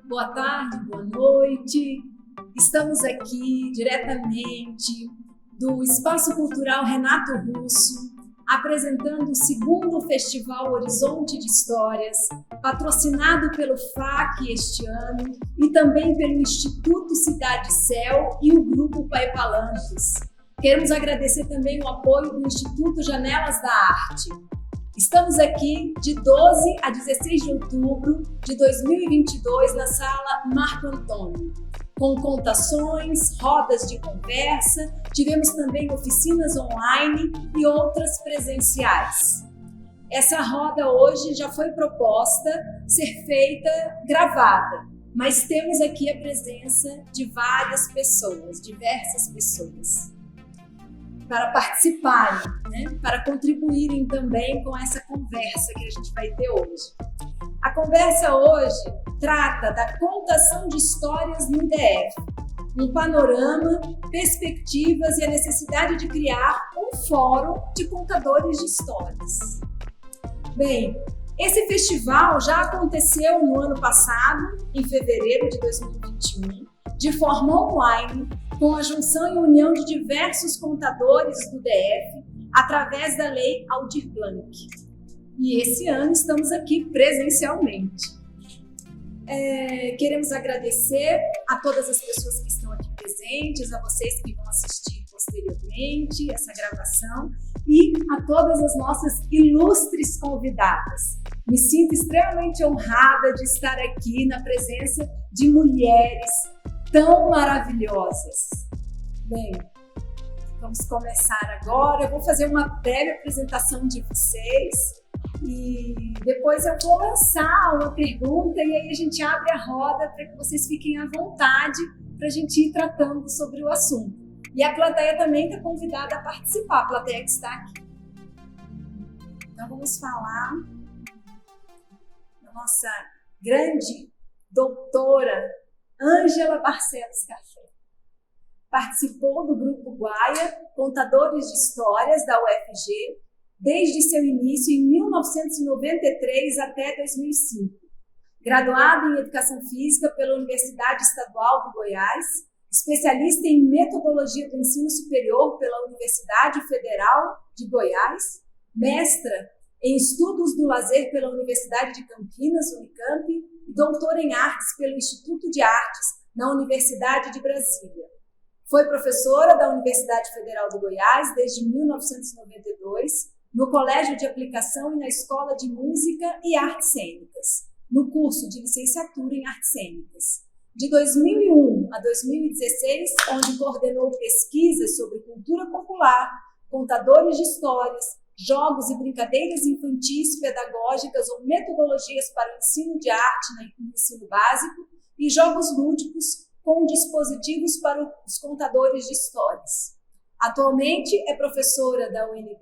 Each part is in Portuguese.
Boa tarde, boa noite. Estamos aqui diretamente do Espaço Cultural Renato Russo, apresentando o segundo Festival Horizonte de Histórias, patrocinado pelo FAC este ano e também pelo Instituto Cidade Céu e o Grupo Paipalantes. Queremos agradecer também o apoio do Instituto Janelas da Arte. Estamos aqui de 12 a 16 de outubro de 2022 na Sala Marco Antônio, com contações, rodas de conversa, tivemos também oficinas online e outras presenciais. Essa roda hoje já foi proposta ser feita gravada, mas temos aqui a presença de várias pessoas, diversas pessoas, para participarem, para contribuírem também com essa conversa que a gente vai ter hoje. A conversa hoje trata da contação de histórias no DF, um panorama, perspectivas e a necessidade de criar um fórum de contadores de histórias. Bem, esse festival já aconteceu no ano passado, em fevereiro de 2021, de forma online, com a junção e união de diversos contadores do DF através da Lei Aldir Blanc. E esse ano estamos aqui presencialmente. Queremos agradecer a todas as pessoas que estão aqui presentes, a vocês que vão assistir posteriormente essa gravação e a todas as nossas ilustres convidadas. Me sinto extremamente honrada de estar aqui na presença de mulheres tão maravilhosas. Bem, vamos começar agora. Eu vou fazer uma breve apresentação de vocês e depois eu vou lançar uma pergunta e aí a gente abre a roda para que vocês fiquem à vontade para a gente ir tratando sobre o assunto. E a plateia também está convidada a participar, a plateia que está aqui. Então vamos falar da nossa grande doutora Ângela Barcelos Café. Participou do Grupo Guaia, Contadores de Histórias da UFG, desde seu início em 1993 até 2005. Graduada em Educação Física pela Universidade Estadual do Goiás, especialista em Metodologia do Ensino Superior pela Universidade Federal de Goiás, mestra em Estudos do Lazer pela Universidade de Campinas, Unicamp, e doutora em Artes pelo Instituto de Artes na Universidade de Brasília. Foi professora da Universidade Federal do Goiás desde 1992, no Colégio de Aplicação e na Escola de Música e Artes Cênicas, no curso de licenciatura em Artes Cênicas. De 2001 a 2016, onde coordenou pesquisas sobre cultura popular, contadores de histórias, jogos e brincadeiras infantis pedagógicas ou metodologias para o ensino de arte no ensino básico e jogos lúdicos com dispositivos para os contadores de histórias. Atualmente é professora da UNB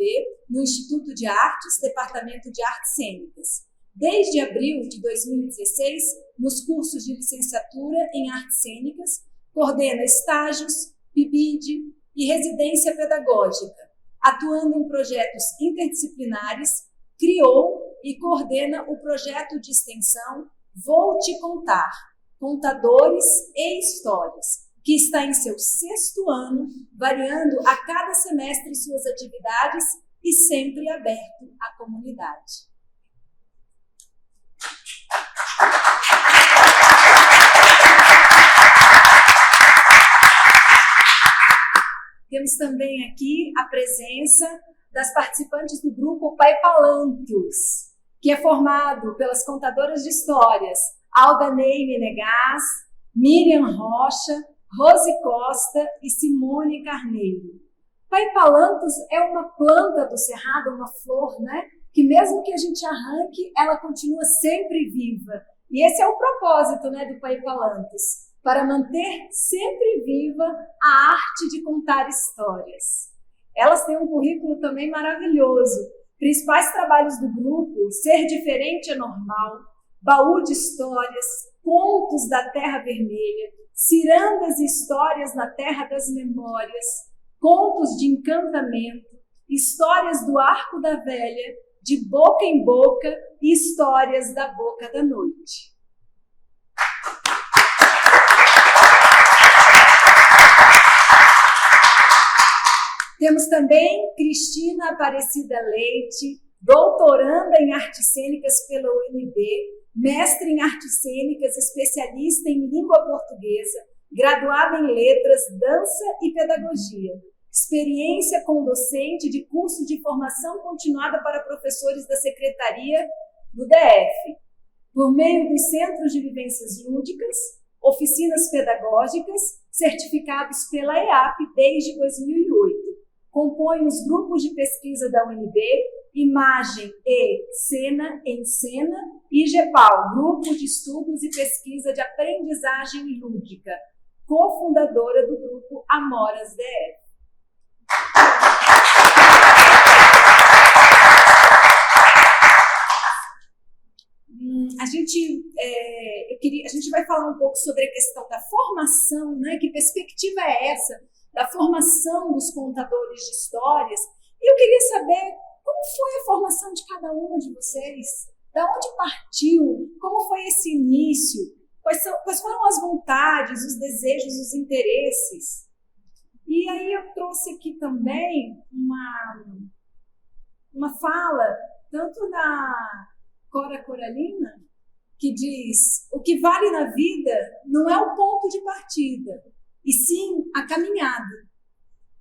no Instituto de Artes, Departamento de Artes Cênicas. Desde abril de 2016, nos cursos de licenciatura em Artes Cênicas, coordena estágios, PIBID e residência pedagógica. Atuando em projetos interdisciplinares, criou e coordena o projeto de extensão Vou Te Contar, Contadores e Histórias, que está em seu 6º ano, variando a cada semestre suas atividades e sempre aberto à comunidade. Temos também aqui a presença das participantes do grupo Paipalantos, que é formado pelas contadoras de histórias Aldanei Menegas, Miriam Rocha, Rose Costa e Simone Carneiro. Paipalantos é uma planta do cerrado, uma flor, que mesmo que a gente arranque, ela continua sempre viva. E esse é o propósito, do Paipalantos, para manter sempre viva a arte de contar histórias. Elas têm um currículo também maravilhoso. Principais trabalhos do grupo: Ser Diferente é Normal, Baú de Histórias, Contos da Terra Vermelha, Cirandas e Histórias na Terra das Memórias, Contos de Encantamento, Histórias do Arco da Velha, De Boca em Boca e Histórias da Boca da Noite. Temos também Cristina Aparecida Leite, doutoranda em artes cênicas pela UNB, mestre em artes cênicas, especialista em língua portuguesa, graduada em letras, dança e pedagogia. Experiência com docente de curso de formação continuada para professores da Secretaria do DF, por meio dos Centros de Vivências Lúdicas, oficinas pedagógicas, certificados pela EAP desde 2008. Compõe os grupos de pesquisa da UNB, Imagem e Cena em Cena, e GEPAL, Grupo de Estudos e Pesquisa de Aprendizagem Lúdica, cofundadora do grupo Amoras DF. A gente vai falar um pouco sobre a questão da formação, né? Que perspectiva é essa da formação dos contadores de histórias? E eu queria saber como foi a formação de cada uma de vocês, da onde partiu, como foi esse início, quais foram as vontades, os desejos, os interesses. E aí eu trouxe aqui também uma fala, tanto da Cora Coralina, que diz: o que vale na vida não é o ponto de partida, e sim a caminhada.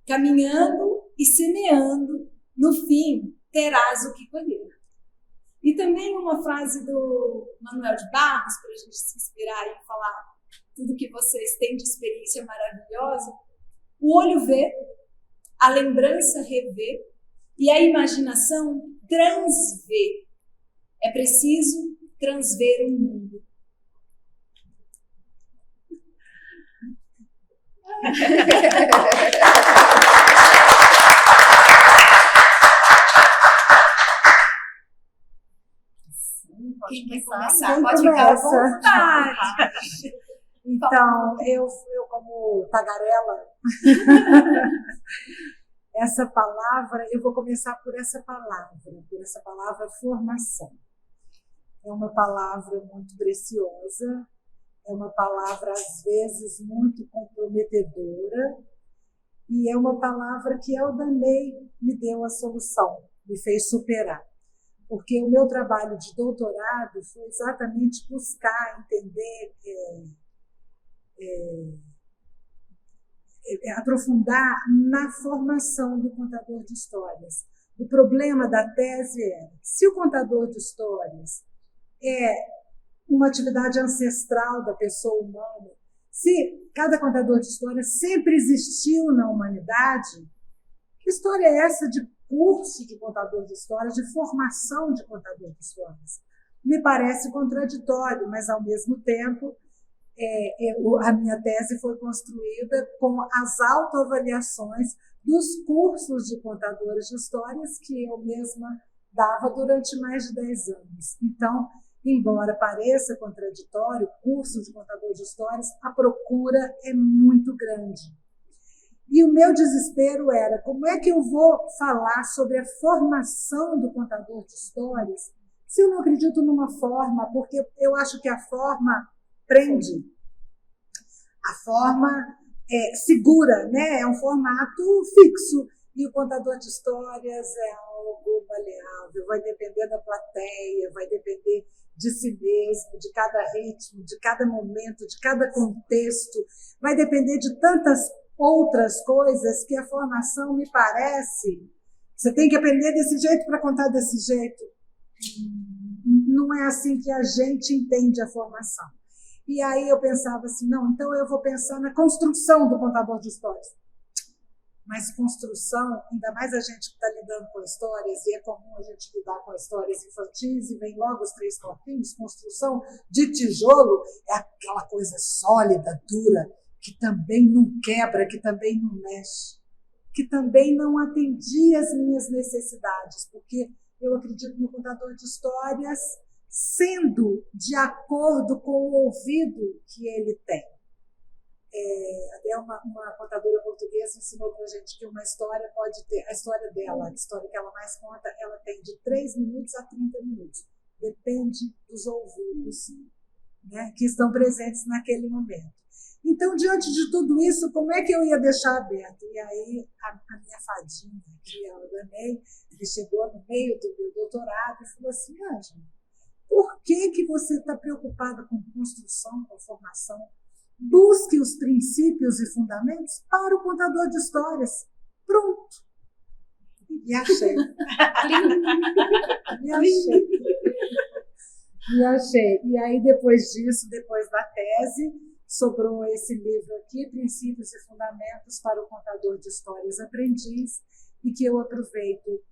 Caminhando e semeando, no fim terás o que colher. E também uma frase do Manuel de Barros, para a gente se inspirar e falar tudo que vocês têm de experiência maravilhosa: o olho vê, a lembrança revê e a imaginação transvê. É preciso transver o mundo. Quem começar pode ficar à vontade. Então, eu como tagarela, essa palavra, eu vou começar por essa palavra formação. É uma palavra muito preciosa, é uma palavra, às vezes, muito comprometedora, e é uma palavra que a Eldanei me deu a solução, me fez superar. Porque o meu trabalho de doutorado foi exatamente buscar entender, aprofundar na formação do contador de histórias. O problema da tese é: se o contador de histórias é uma atividade ancestral da pessoa humana, se cada contador de histórias sempre existiu na humanidade, que história é essa de curso de contador de histórias, de formação de contador de histórias? Me parece contraditório, mas, ao mesmo tempo, a minha tese foi construída com as autoavaliações dos cursos de contadores de histórias que eu mesma dava durante mais de 10 anos. Então, embora pareça contraditório, curso de contador de histórias, a procura é muito grande. E o meu desespero era: como é que eu vou falar sobre a formação do contador de histórias se eu não acredito numa forma? Porque eu acho que a forma prende. A forma segura, né? É um formato fixo. E o contador de histórias é algo maleável, vai depender da plateia, vai depender de si mesmo, de cada ritmo, de cada momento, de cada contexto, vai depender de tantas outras coisas que a formação me parece. Você tem que aprender desse jeito para contar desse jeito. Não é assim que a gente entende a formação. E aí eu pensava assim: não, então eu vou pensar na construção do contador de histórias. Mas construção, ainda mais a gente que está lidando com histórias, e é comum a gente lidar com histórias infantis, e vem logo os 3 corpinhos, construção de tijolo é aquela coisa sólida, dura, que também não quebra, que também não mexe, que também não atendia às minhas necessidades, porque eu acredito no contador de histórias sendo de acordo com o ouvido que ele tem. Até uma contadora portuguesa ensinou para a gente que uma história pode ter, a história dela, a história que ela mais conta, ela tem de 3 minutos a 30 minutos. Depende dos ouvidos, né, que estão presentes naquele momento. Então, diante de tudo isso, como é que eu ia deixar aberto? E aí, a minha fadinha, que é a Danei, que chegou no meio do meu doutorado e falou assim, Ângela, por que você está preocupada com construção, com formação? Busque os princípios e fundamentos para o contador de histórias. Pronto. E achei. E achei. E aí, depois disso, depois da tese, sobrou esse livro aqui, Princípios e Fundamentos para o Contador de Histórias Aprendiz, e que eu aproveito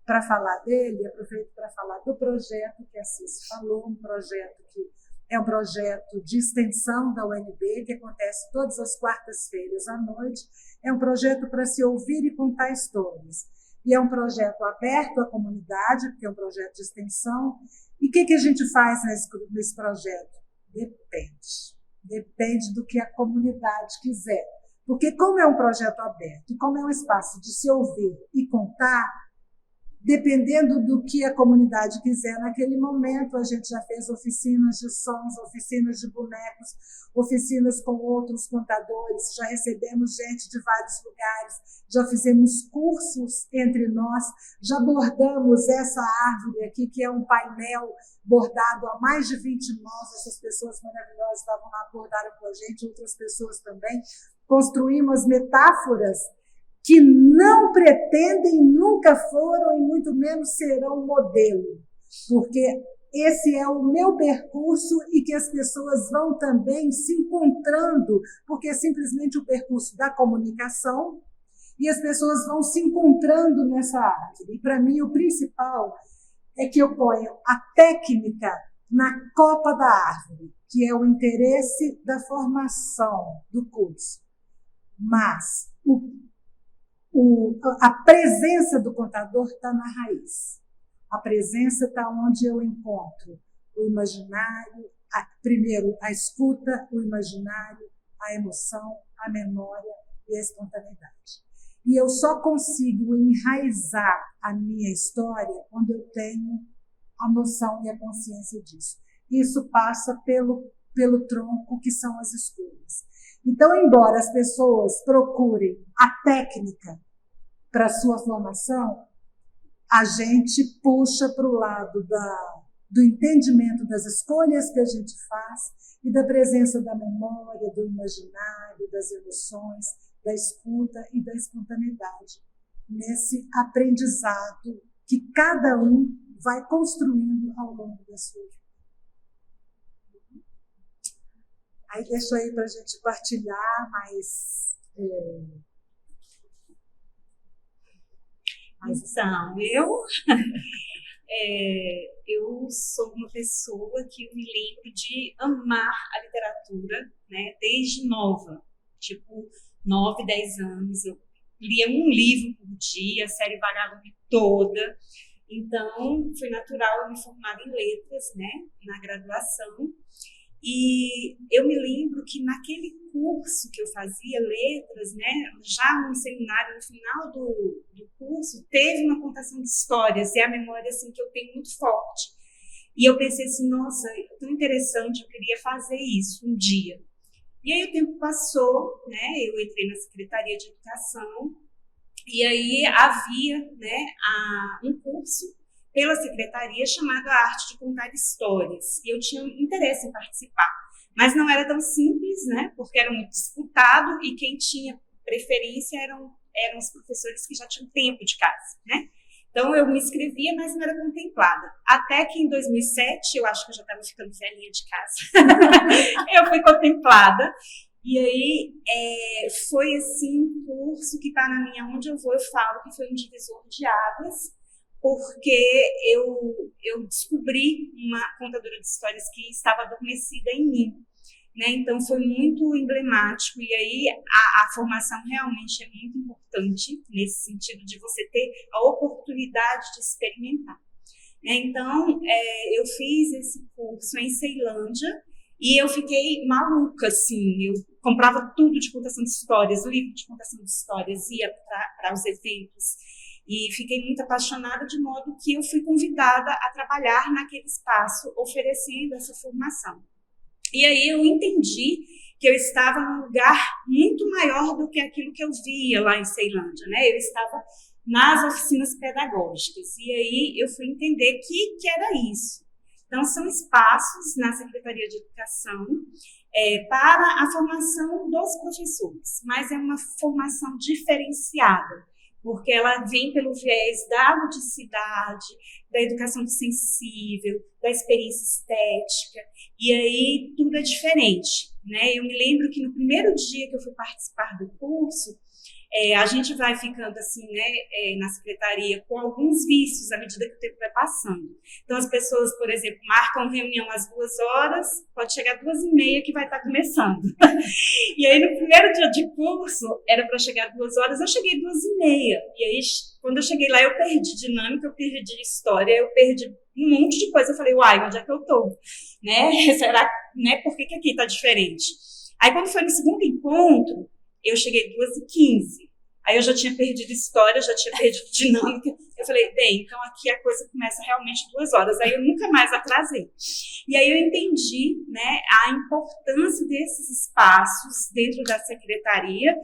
para falar dele, aproveito para falar do projeto que a Cis falou, um projeto que é um projeto de extensão da UNB, que acontece todas as quartas-feiras à noite. É um projeto para se ouvir e contar histórias. E é um projeto aberto à comunidade, porque é um projeto de extensão. E o que a gente faz nesse projeto? Depende do que a comunidade quiser. Porque como é um projeto aberto e como é um espaço de se ouvir e contar, dependendo do que a comunidade quiser naquele momento, a gente já fez oficinas de sons, oficinas de bonecos, oficinas com outros contadores, já recebemos gente de vários lugares, já fizemos cursos entre nós, já bordamos essa árvore aqui, que é um painel bordado a mais de 20 mãos, essas pessoas maravilhosas estavam lá, bordaram com a gente, outras pessoas também, construímos metáforas que não pretendem, nunca foram e muito menos serão modelo, porque esse é o meu percurso e que as pessoas vão também se encontrando, porque é simplesmente o percurso da comunicação e as pessoas vão se encontrando nessa árvore. E para mim o principal é que eu ponho a técnica na copa da árvore, que é o interesse da formação do curso, mas a presença do contador está na raiz. A presença está onde eu encontro o imaginário, primeiro a escuta, o imaginário, a emoção, a memória e a espontaneidade. E eu só consigo enraizar a minha história quando eu tenho a noção e a consciência disso. Isso passa pelo tronco, que são as escolhas. Então, embora as pessoas procurem a técnica para a sua formação, a gente puxa para o lado do entendimento das escolhas que a gente faz e da presença da memória, do imaginário, das emoções, da escuta e da espontaneidade, nesse aprendizado que cada um vai construindo ao longo da sua vida. Aí deixo aí para a gente partilhar mais. Então, eu sou uma pessoa que eu me lembro de amar a literatura, né, desde nova, tipo 9, 10 anos. Eu lia um livro por dia, a série Vagalume toda. Então, foi natural eu me formar em letras, né, na graduação. E eu me lembro que naquele curso que eu fazia, letras, né, já no seminário, no final do curso, teve uma contação de histórias, e é a memória assim, que eu tenho muito forte. E eu pensei assim, nossa, é tão interessante, eu queria fazer isso um dia. E aí o tempo passou, né, eu entrei na Secretaria de Educação, e aí havia, né, um curso pela secretaria chamado A Arte de Contar Histórias, e eu tinha interesse em participar, mas não era tão simples, né, porque era muito disputado e quem tinha preferência eram os professores que já tinham tempo de casa, né. Então eu me inscrevia, mas não era contemplada. Até que em 2007, eu acho que eu já estava ficando velhinha de casa, eu fui contemplada. E aí foi assim um curso que está na minha, onde eu vou, eu falo que foi um divisor de águas, porque eu descobri uma contadora de histórias que estava adormecida em mim, né? Então foi muito emblemático, e aí a formação realmente é muito importante nesse sentido de você ter a oportunidade de experimentar, né? Então eu fiz esse curso em Ceilândia e eu fiquei maluca, assim, eu comprava tudo de contação de histórias, livro de contação de histórias, ia para os eventos, e fiquei muito apaixonada, de modo que eu fui convidada a trabalhar naquele espaço, oferecendo essa formação. E aí eu entendi que eu estava num lugar muito maior do que aquilo que eu via lá em Ceilândia, né? Eu estava nas oficinas pedagógicas, e aí eu fui entender que era isso. Então, são espaços na Secretaria de Educação para a formação dos professores, mas é uma formação diferenciada, porque ela vem pelo viés da ludicidade, da educação sensível, da experiência estética, e aí tudo é diferente, né? Eu me lembro que no primeiro dia que eu fui participar do curso, a gente vai ficando assim, né, na secretaria com alguns vícios à medida que o tempo vai passando. Então, as pessoas, por exemplo, marcam reunião às 2h, pode chegar às 2h30 que vai estar começando. E aí, no primeiro dia de curso, era para chegar às 2h, eu cheguei às 2h30. E aí, quando eu cheguei lá, eu perdi dinâmica, eu perdi história, eu perdi um monte de coisa. Eu falei, uai, onde é que eu tô? Né? Será, né, por que aqui tá diferente? Aí, quando foi no segundo encontro, eu cheguei 2h15. Aí eu já tinha perdido história, já tinha perdido dinâmica. Eu falei, bem, então aqui a coisa começa realmente 2h. Aí eu nunca mais atrasei. E aí eu entendi, né, a importância desses espaços dentro da secretaria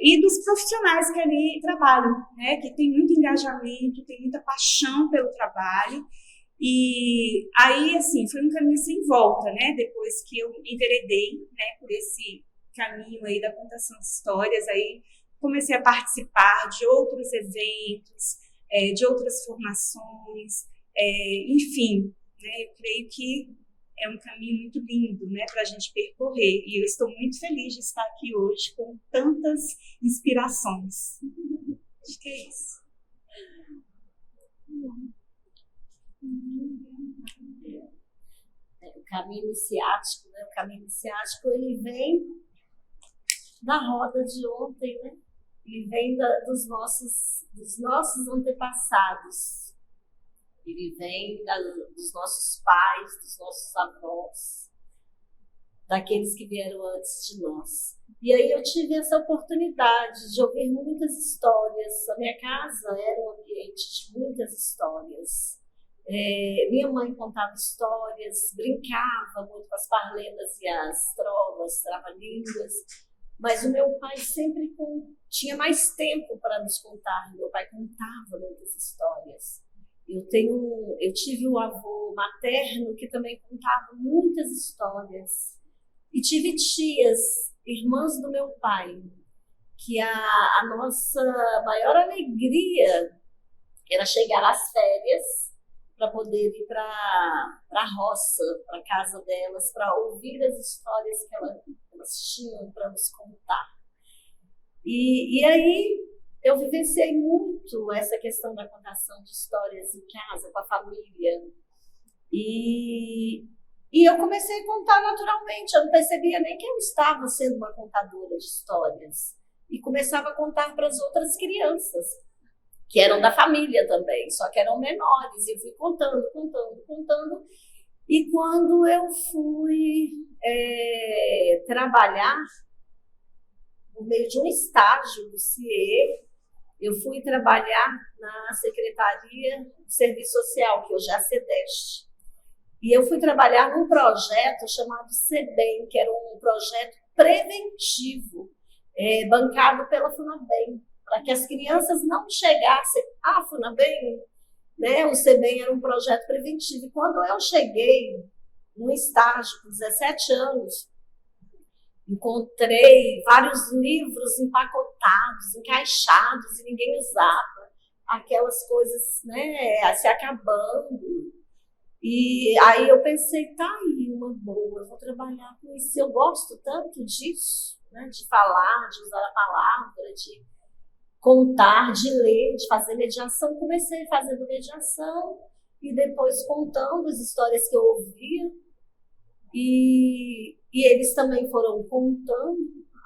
e dos profissionais que ali trabalham, né, que tem muito engajamento, tem muita paixão pelo trabalho. E aí, assim, foi um caminho sem volta, né, depois que eu enveredei, né, por esse caminho aí da contação de histórias, aí comecei a participar de outros eventos, de outras formações, enfim, né, eu creio que é um caminho muito lindo, né, para a gente percorrer, e eu estou muito feliz de estar aqui hoje com tantas inspirações. Acho que é isso. O caminho iniciático, né? O caminho iniciático, ele vem da roda de ontem, né? Ele vem dos nossos antepassados. Ele vem dos nossos pais, dos nossos avós, daqueles que vieram antes de nós. E aí eu tive essa oportunidade de ouvir muitas histórias. A minha casa era um ambiente de muitas histórias. Minha mãe contava histórias, brincava muito com as parlenas e as trovas, trava-línguas, mas o meu pai sempre tinha mais tempo para nos contar. Meu pai contava muitas histórias. Eu tive um avô materno que também contava muitas histórias. E tive tias, irmãs do meu pai, que a nossa maior alegria era chegar às férias para poder ir para a roça, para a casa delas, para ouvir as histórias que elas tinham para nos contar. E aí eu vivenciei muito essa questão da contação de histórias em casa, com a família. E eu comecei a contar naturalmente, eu não percebia nem que eu estava sendo uma contadora de histórias. E começava a contar para as outras crianças, que eram da família também, só que eram menores. E eu fui contando. E quando eu fui trabalhar, no meio de um estágio do CIE, eu fui trabalhar na Secretaria de Serviço Social, que hoje é a SEDEST. E eu fui trabalhar num projeto chamado SEBEM, que era um projeto preventivo, bancado pela FUNABEM, para que as crianças não chegassem à FUNABEM, né? O SEBEM era um projeto preventivo. E quando eu cheguei no estágio, com 17 anos, encontrei vários livros empacotados, encaixados, e ninguém usava. Aquelas coisas, né, se acabando. E aí eu pensei, tá aí uma boa, eu vou trabalhar com isso. Eu gosto tanto disso, né, de falar, de usar a palavra, de contar, de ler, de fazer mediação. Comecei fazendo mediação e depois contando as histórias que eu ouvia. E eles também foram contando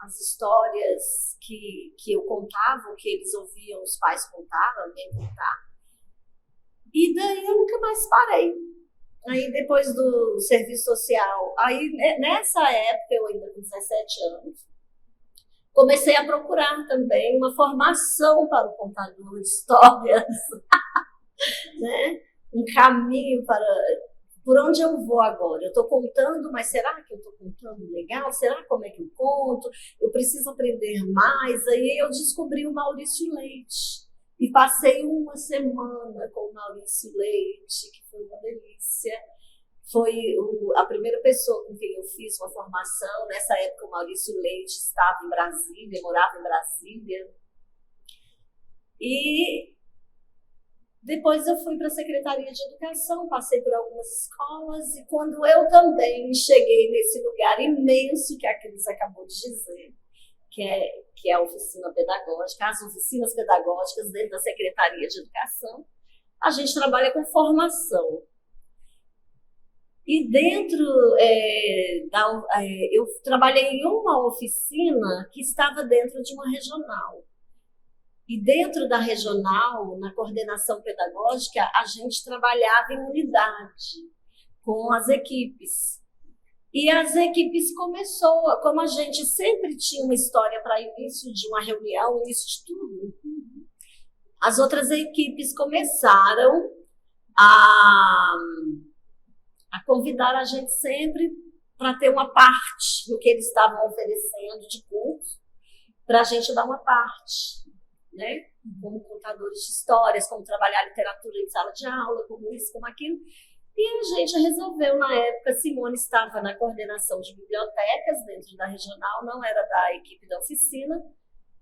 as histórias que eu contava, o que eles ouviam, os pais contavam, alguém contar. E daí eu nunca mais parei. Aí depois do serviço social, aí nessa época, eu ainda com 17 anos, comecei a procurar também uma formação para o contador de histórias, né? Um caminho por onde eu vou agora? Eu estou contando, mas será que eu estou contando legal? Será como é que eu conto? Eu preciso aprender mais. Aí eu descobri o Maurício Leite e passei uma semana com o Maurício Leite, que foi uma delícia. Foi a primeira pessoa com quem eu fiz uma formação. Nessa época o Maurício Leite estava em Brasília, morava em Brasília. E depois eu fui para a Secretaria de Educação, passei por algumas escolas, e quando eu também cheguei nesse lugar imenso que a Cris acabou de dizer, que é a oficina pedagógica, as oficinas pedagógicas dentro da Secretaria de Educação, a gente trabalha com formação. E dentro eu trabalhei em uma oficina que estava dentro de uma regional. E dentro da regional, na coordenação pedagógica, a gente trabalhava em unidade com as equipes. E as equipes como a gente sempre tinha uma história para início de uma reunião, início de tudo, as outras equipes começaram a convidar a gente sempre para ter uma parte do que eles estavam oferecendo de curso, para a gente dar uma parte. Né? Como contadores de histórias, como trabalhar literatura em sala de aula, como isso, como aquilo. E a gente resolveu, na época, Simone estava na coordenação de bibliotecas dentro da regional, não era da equipe da oficina,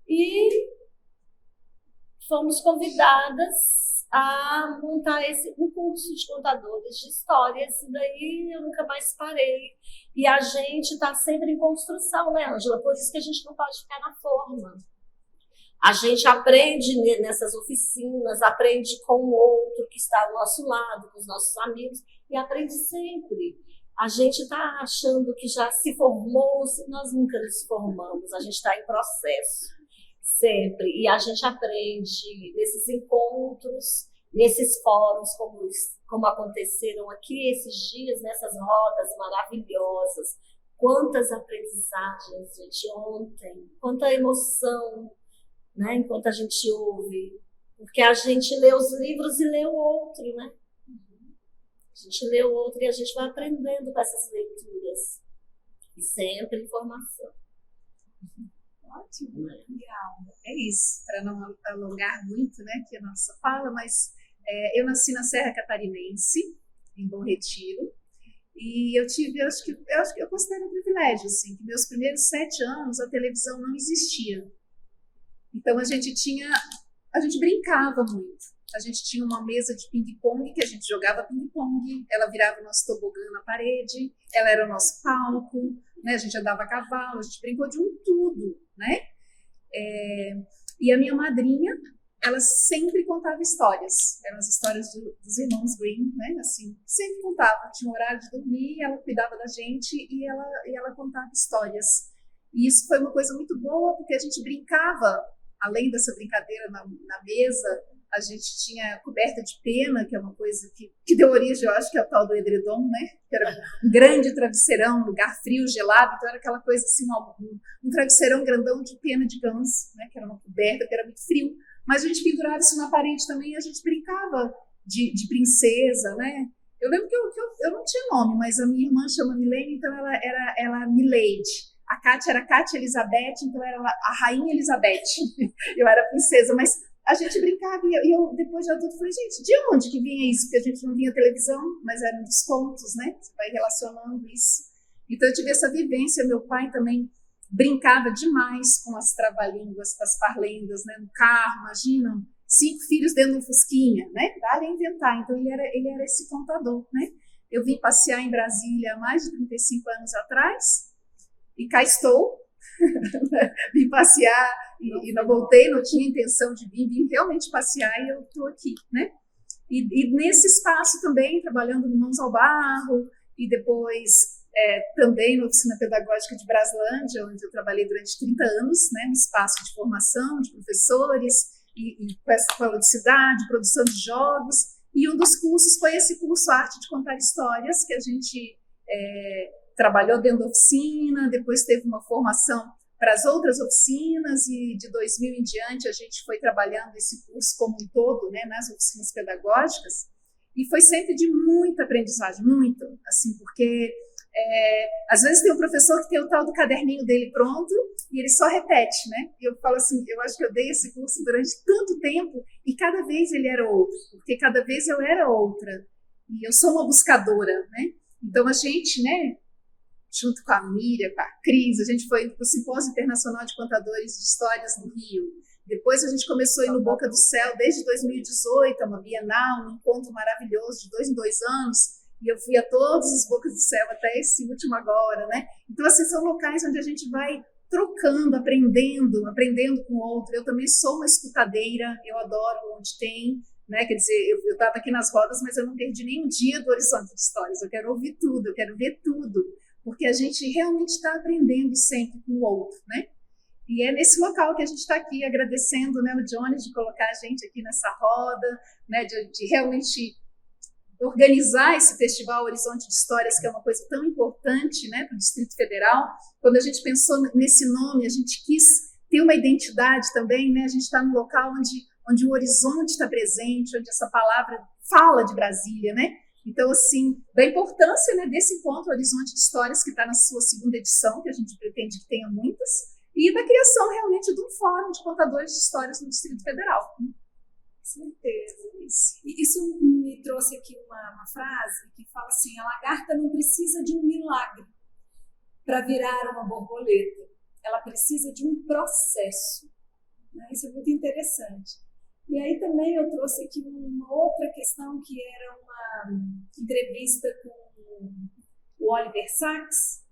e fomos convidadas a montar um curso de contadores de histórias, e daí eu nunca mais parei. E a gente está sempre em construção, né, Ângela? Por isso que a gente não pode ficar na forma. A gente aprende nessas oficinas, aprende com o outro que está ao nosso lado, com os nossos amigos, e aprende sempre. A gente está achando que já se formou, nós nunca nos formamos, a gente está em processo, sempre. E a gente aprende nesses encontros, nesses fóruns, como aconteceram aqui esses dias, nessas rodas maravilhosas. Quantas aprendizagens, gente, ontem, quanta emoção, né, enquanto a gente ouve, porque a gente lê os livros e lê o outro, né? A gente lê o outro e a gente vai aprendendo com essas leituras. E sempre informação. Ótimo, legal. É isso, para não alongar muito, né, que a nossa fala, mas eu nasci na Serra Catarinense, em Bom Retiro, e eu acho que eu considero um privilégio, assim, que meus primeiros 7 anos a televisão não existia. Então a gente brincava muito. A gente tinha uma mesa de ping-pong, que a gente jogava ping-pong, ela virava o nosso tobogã na parede, ela era o nosso palco, né? A gente andava a cavalo, a gente brincou de tudo, né? E a minha madrinha, ela sempre contava histórias, eram as histórias dos irmãos Grimm, né? Assim, sempre contava, tinha um horário de dormir, ela cuidava da gente e ela contava histórias. E isso foi uma coisa muito boa, porque a gente brincava. Além dessa brincadeira na mesa, a gente tinha coberta de pena, que é uma coisa que deu origem, eu acho que é o tal do edredom, né? Que era um grande travesseirão, um lugar frio, gelado, então era aquela coisa assim, um travesseirão grandão de pena de ganso, né? Que era uma coberta, que era muito frio. Mas a gente pendurava isso na parede também e a gente brincava de princesa, né? Eu lembro que eu não tinha nome, mas a minha irmã chama Milene, então ela era Mileide. A Kátia era Kátia Elizabeth, então era a Rainha Elizabeth. Eu era a princesa, mas a gente brincava e eu, depois de adulto, falei, gente, de onde que vinha isso? Porque a gente não vinha televisão, mas eram dos contos, né? Você vai relacionando isso. Então eu tive essa vivência. Meu pai também brincava demais com as trava-línguas, com as parlendas, né? No carro, imagina, 5 filhos dentro de um fusquinha, né? Dá-lhe a inventar. Então ele era esse contador, né? Eu vim passear em Brasília há mais de 35 anos atrás, e cá estou, vim passear e não voltei, não tinha intenção de vim realmente passear e eu estou aqui, né? E nesse espaço também, trabalhando no Mãos ao Barro, e depois também na Oficina Pedagógica de Braslândia, onde eu trabalhei durante 30 anos, né? No espaço de formação de professores, e com a ludicidade, produção de jogos, e um dos cursos foi esse curso Arte de Contar Histórias, que a gente trabalhou dentro da oficina, depois teve uma formação para as outras oficinas e de 2000 em diante a gente foi trabalhando esse curso como um todo, né, nas oficinas pedagógicas. E foi sempre de muita aprendizagem, muito, assim, porque às vezes tem um professor que tem o tal do caderninho dele pronto e ele só repete, né? E eu falo assim, eu acho que eu dei esse curso durante tanto tempo e cada vez ele era outro, porque cada vez eu era outra. E eu sou uma buscadora, né? Então a gente, né, junto com a Miriam, com a Cris, a gente foi para o Simpósio Internacional de Contadores de Histórias no Rio. Depois a gente começou a ir no Boca do Céu desde 2018, é uma bienal, um encontro maravilhoso de 2 em 2 anos. E eu fui a todos os Bocas do Céu, até esse último agora, né? Então, assim, são locais onde a gente vai trocando, aprendendo com o outro. Eu também sou uma escutadeira, eu adoro onde tem, né? Quer dizer, eu estava aqui nas rodas, mas eu não perdi nenhum dia do Horizonte de Histórias. Eu quero ouvir tudo, eu quero ver tudo, porque a gente realmente está aprendendo sempre com o outro, né? E é nesse local que a gente está aqui, agradecendo, né, o Jones de colocar a gente aqui nessa roda, né, de realmente organizar esse Festival Horizonte de Histórias, que é uma coisa tão importante, né, para o Distrito Federal. Quando a gente pensou nesse nome, a gente quis ter uma identidade também, né? A gente está num local onde o horizonte está presente, onde essa palavra fala de Brasília, né? Então, assim, da importância, né, desse encontro Horizonte de Histórias, que está na sua 2ª edição, que a gente pretende que tenha muitas, e da criação realmente de um fórum de contadores de histórias no Distrito Federal. Certeza. E isso me trouxe aqui uma frase que fala assim: a lagarta não precisa de um milagre para virar uma borboleta, ela precisa de um processo. Né? Isso é muito interessante. E aí também eu trouxe aqui uma outra questão, que era uma entrevista com o Oliver Sacks,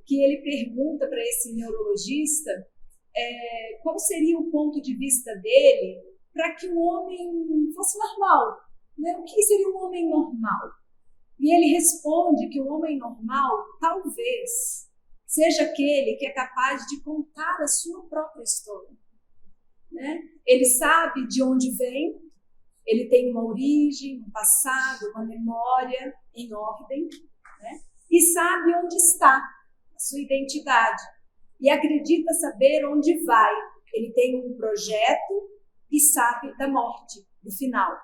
que ele pergunta para esse neurologista qual seria o ponto de vista dele para que o homem fosse normal, né? O que seria um homem normal? E ele responde que o homem normal talvez seja aquele que é capaz de contar a sua própria história, né? Ele sabe de onde vem, ele tem uma origem, um passado, uma memória em ordem, né? E sabe onde está a sua identidade e acredita saber onde vai. Ele tem um projeto e sabe da morte, do final.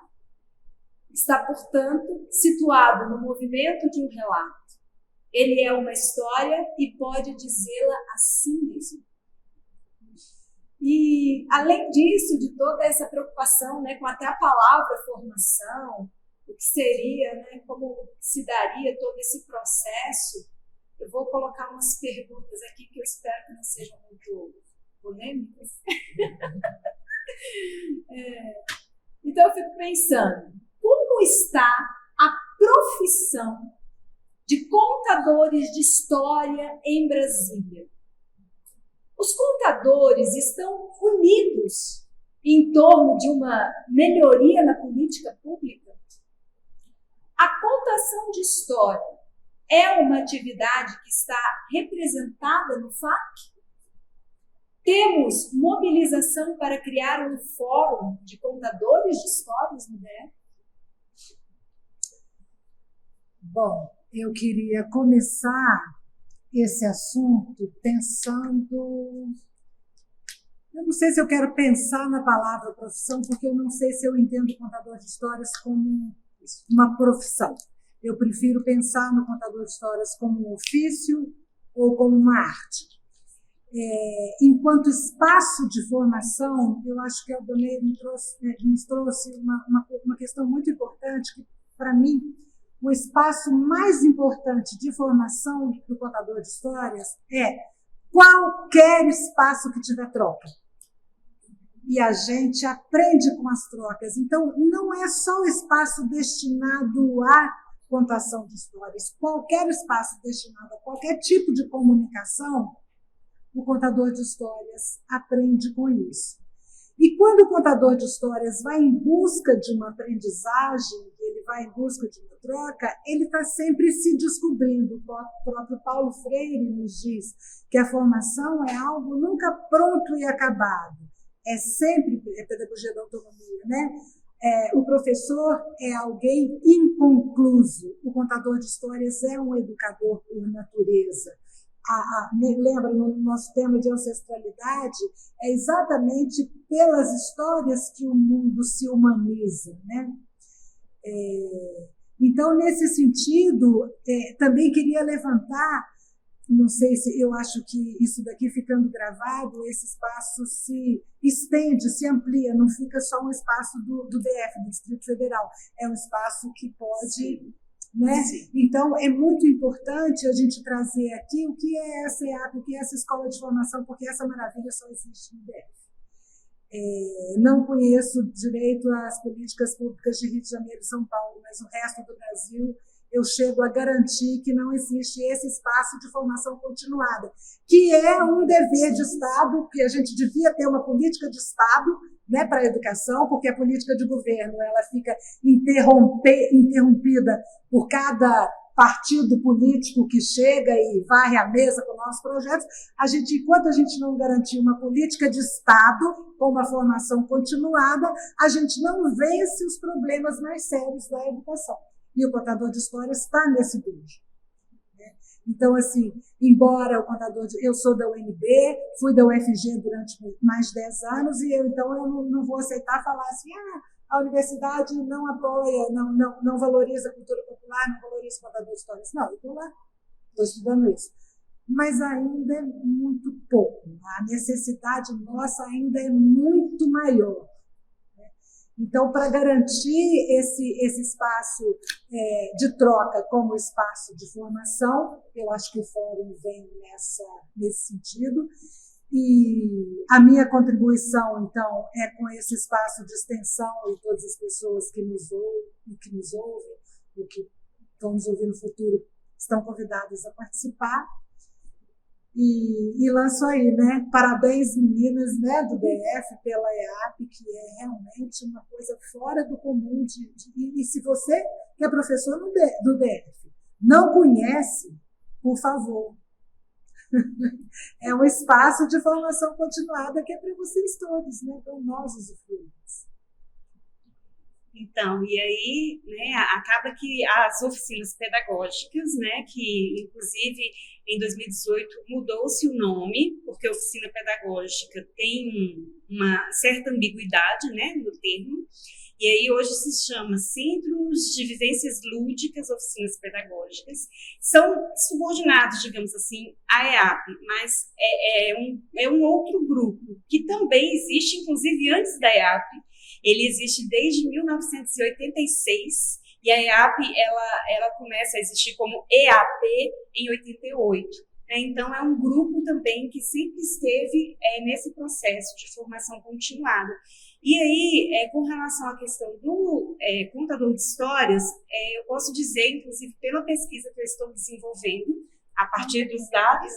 Está, portanto, situado no movimento de um relato. Ele é uma história e pode dizê-la a si mesmo. E, além disso, de toda essa preocupação, né, com até a palavra formação, o que seria, né, como se daria todo esse processo, eu vou colocar umas perguntas aqui que eu espero que não sejam muito polêmicas. Então eu fico pensando, como está a profissão de contadores de história em Brasília? Os contadores estão unidos em torno de uma melhoria na política pública? A contação de história é uma atividade que está representada no FAC? Temos mobilização para criar um fórum de contadores de histórias no DF? Bom, eu queria começar esse assunto pensando... Eu não sei se eu quero pensar na palavra profissão, porque eu não sei se eu entendo o contador de histórias como uma profissão. Eu prefiro pensar no contador de histórias como um ofício ou como uma arte. Enquanto espaço de formação, eu acho que a Aldoneira nos trouxe uma questão muito importante, que, para mim, o espaço mais importante de formação do contador de histórias é qualquer espaço que tiver troca. E a gente aprende com as trocas. Então, não é só o espaço destinado à contação de histórias. Qualquer espaço destinado a qualquer tipo de comunicação, o contador de histórias aprende com isso. E quando o contador de histórias vai em busca de uma aprendizagem, ele vai em busca de uma troca, ele está sempre se descobrindo. O próprio Paulo Freire nos diz que a formação é algo nunca pronto e acabado. É sempre a pedagogia da autonomia, né? O professor é alguém inconcluso. O contador de histórias é um educador por natureza. Lembra, no nosso tema de ancestralidade, é exatamente pelas histórias que o mundo se humaniza, né? Então, nesse sentido, também queria levantar, não sei se eu acho que isso daqui ficando gravado, esse espaço se estende, se amplia, não fica só um espaço do DF, do Distrito Federal, é um espaço que pode... Né? Então, é muito importante a gente trazer aqui o que é essa EAP, o que é essa escola de formação, porque essa maravilha só existe no DF. Não conheço direito as políticas públicas de Rio de Janeiro e São Paulo, mas o resto do Brasil eu chego a garantir que não existe esse espaço de formação continuada, que é um dever de Estado, que a gente devia ter uma política de Estado, né, para a educação, porque a política de governo ela fica interrompida por cada partido político que chega e varre a mesa com nossos projetos. Enquanto a gente não garantir uma política de Estado com uma formação continuada, a gente não vence os problemas mais sérios da educação. E o contador de histórias está nesse bojo. Então, assim, embora eu sou da UNB, fui da UFG durante mais de 10 anos, e então eu não vou aceitar falar assim, a universidade não apoia, não valoriza a cultura popular, não valoriza o contador de histórias. Não, eu estou lá, estou estudando isso. Mas ainda é muito pouco. A necessidade nossa ainda é muito maior. Então, para garantir esse espaço de troca como espaço de formação, eu acho que o Fórum vem nesse sentido. E a minha contribuição, então, é com esse espaço de extensão, e todas as pessoas que nos ouvem, e que vão nos ouvir no futuro, estão convidadas a participar. E lanço aí, né? Parabéns, meninas, né, do DF, pela EAP, que é realmente uma coisa fora do comum. E se você, que é professor do DF, não conhece, por favor. É um espaço de formação continuada que é para vocês todos, né? Para nós usufruirmos. Então, e aí, né, acaba que as oficinas pedagógicas, né, que inclusive em 2018 mudou-se o nome, porque a oficina pedagógica tem uma certa ambiguidade, né, no termo, e aí hoje se chama Centros de Vivências Lúdicas, Oficinas Pedagógicas, são subordinados, digamos assim, à EAP, mas é um outro grupo, que também existe, inclusive antes da EAP. Ele existe desde 1986 e a EAP ela começa a existir como EAP em 88. Então, é um grupo também que sempre esteve nesse processo de formação continuada. E aí, com relação à questão do contador de histórias, eu posso dizer, inclusive pela pesquisa que eu estou desenvolvendo, a partir dos dados,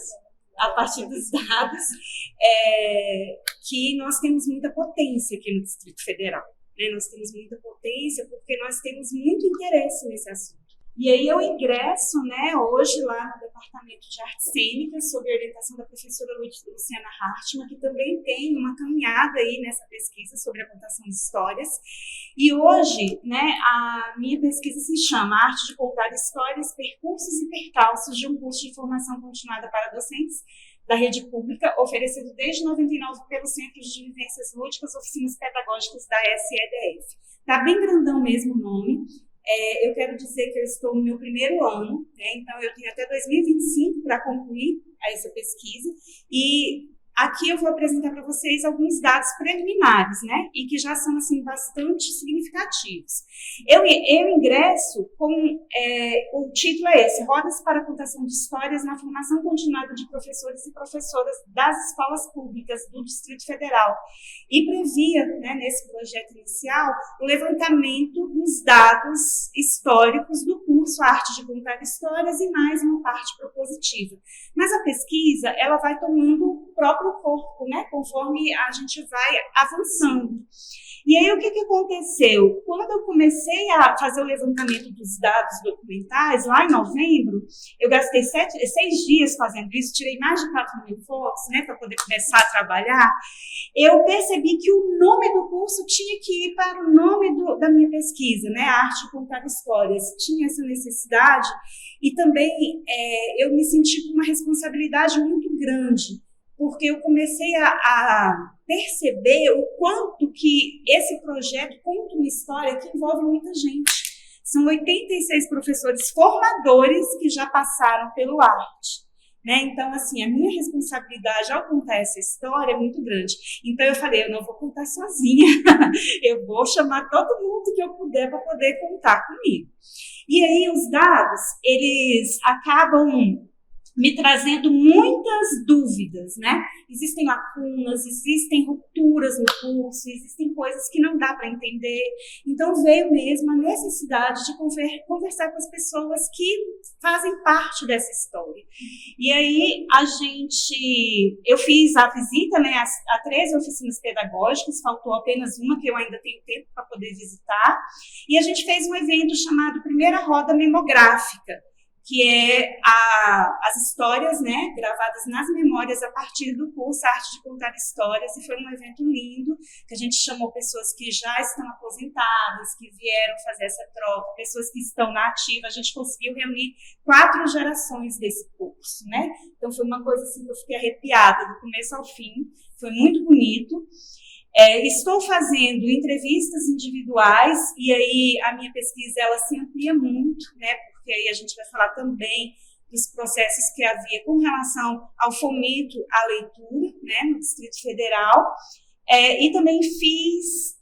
que nós temos muita potência aqui no Distrito Federal. Né? Nós temos muita potência porque nós temos muito interesse nesse assunto. E aí eu ingresso, né, hoje lá no Departamento de Artes Cênicas, sob a orientação da professora Luciana Hartmann, que também tem uma caminhada aí nessa pesquisa sobre a contação de histórias. E hoje, né, a minha pesquisa se chama Arte de Contar Histórias, Percursos e Percalços de um Curso de Formação Continuada para Docentes da Rede Pública, oferecido desde 99 pelos Centros de Vivências Lúdicas, Oficinas Pedagógicas da SEDF. Está bem grandão mesmo o nome. Eu quero dizer que eu estou no meu primeiro ano, né? Então eu tenho até 2025 para concluir essa pesquisa, e aqui eu vou apresentar para vocês alguns dados preliminares, né? E que já são assim bastante significativos. Eu ingresso com o título é esse: Rodas para a Contação de Histórias na Formação Continuada de Professores e Professoras das Escolas Públicas do Distrito Federal, e previa, né, nesse projeto inicial, o levantamento dos dados históricos do curso Arte de Contar Histórias e mais uma parte propositiva. Mas a pesquisa ela vai tomando o próprio corpo, né, conforme a gente vai avançando. E aí, o que aconteceu? Quando eu comecei a fazer o levantamento dos dados documentais, lá em novembro, eu gastei 6 dias fazendo isso, tirei mais de 4.000 fotos, né, para poder começar a trabalhar. Eu percebi que o nome do curso tinha que ir para o nome da minha pesquisa, né, a Arte de Contar Histórias. Tinha essa necessidade, e também eu me senti com uma responsabilidade muito grande, porque eu comecei a perceber o quanto que esse projeto conta uma história que envolve muita gente. são 86 professores formadores que já passaram pelo ARTE. Né? Então, assim, a minha responsabilidade ao contar essa história é muito grande. Então, eu falei, eu não vou contar sozinha, eu vou chamar todo mundo que eu puder para poder contar comigo. E aí, os dados, eles acabam me trazendo muitas dúvidas, né? Existem lacunas, existem rupturas no curso, existem coisas que não dá para entender. Então, veio mesmo a necessidade de conversar com as pessoas que fazem parte dessa história. E aí, eu fiz a visita, né, a 13 oficinas pedagógicas, faltou apenas uma que eu ainda tenho tempo para poder visitar, e a gente fez um evento chamado Primeira Roda Memográfica, que é as histórias, né, gravadas nas memórias a partir do curso Arte de Contar Histórias, e foi um evento lindo, que a gente chamou pessoas que já estão aposentadas, que vieram fazer essa troca, pessoas que estão na ativa, a gente conseguiu reunir 4 gerações desse curso, né, então foi uma coisa assim que eu fiquei arrepiada do começo ao fim, foi muito bonito. Estou fazendo entrevistas individuais, e aí a minha pesquisa ela se amplia muito, né, porque aí a gente vai falar também dos processos que havia com relação ao fomento à leitura, né, no Distrito Federal, e também fiz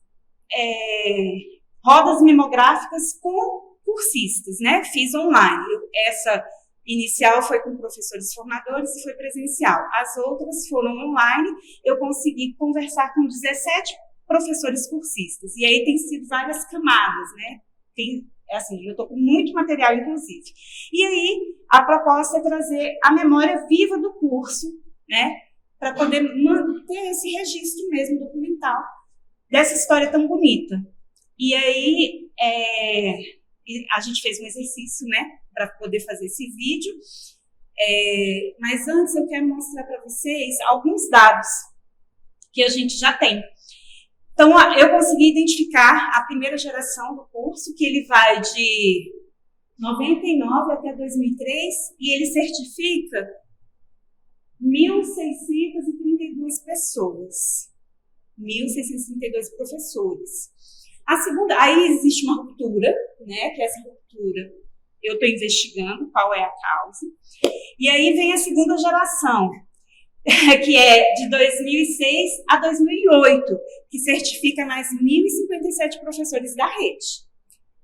rodas memográficas com cursistas, né, fiz online. Essa inicial foi com professores formadores e foi presencial. As outras foram online, eu consegui conversar com 17 professores cursistas, e aí tem sido várias camadas, né, assim, eu estou com muito material, inclusive. E aí, a proposta é trazer a memória viva do curso, né, para poder manter esse registro mesmo documental dessa história tão bonita. E aí, a gente fez um exercício, né, para poder fazer esse vídeo, mas antes eu quero mostrar para vocês alguns dados que a gente já tem. Então, eu consegui identificar a primeira geração do curso, que ele vai de 99 até 2003, e ele certifica 1.632 pessoas, 1.632 professores. A segunda, aí existe uma ruptura, né, que essa ruptura eu estou investigando qual é a causa, e aí vem a segunda geração, que é de 2006 a 2008, que certifica mais 1.057 professores da rede.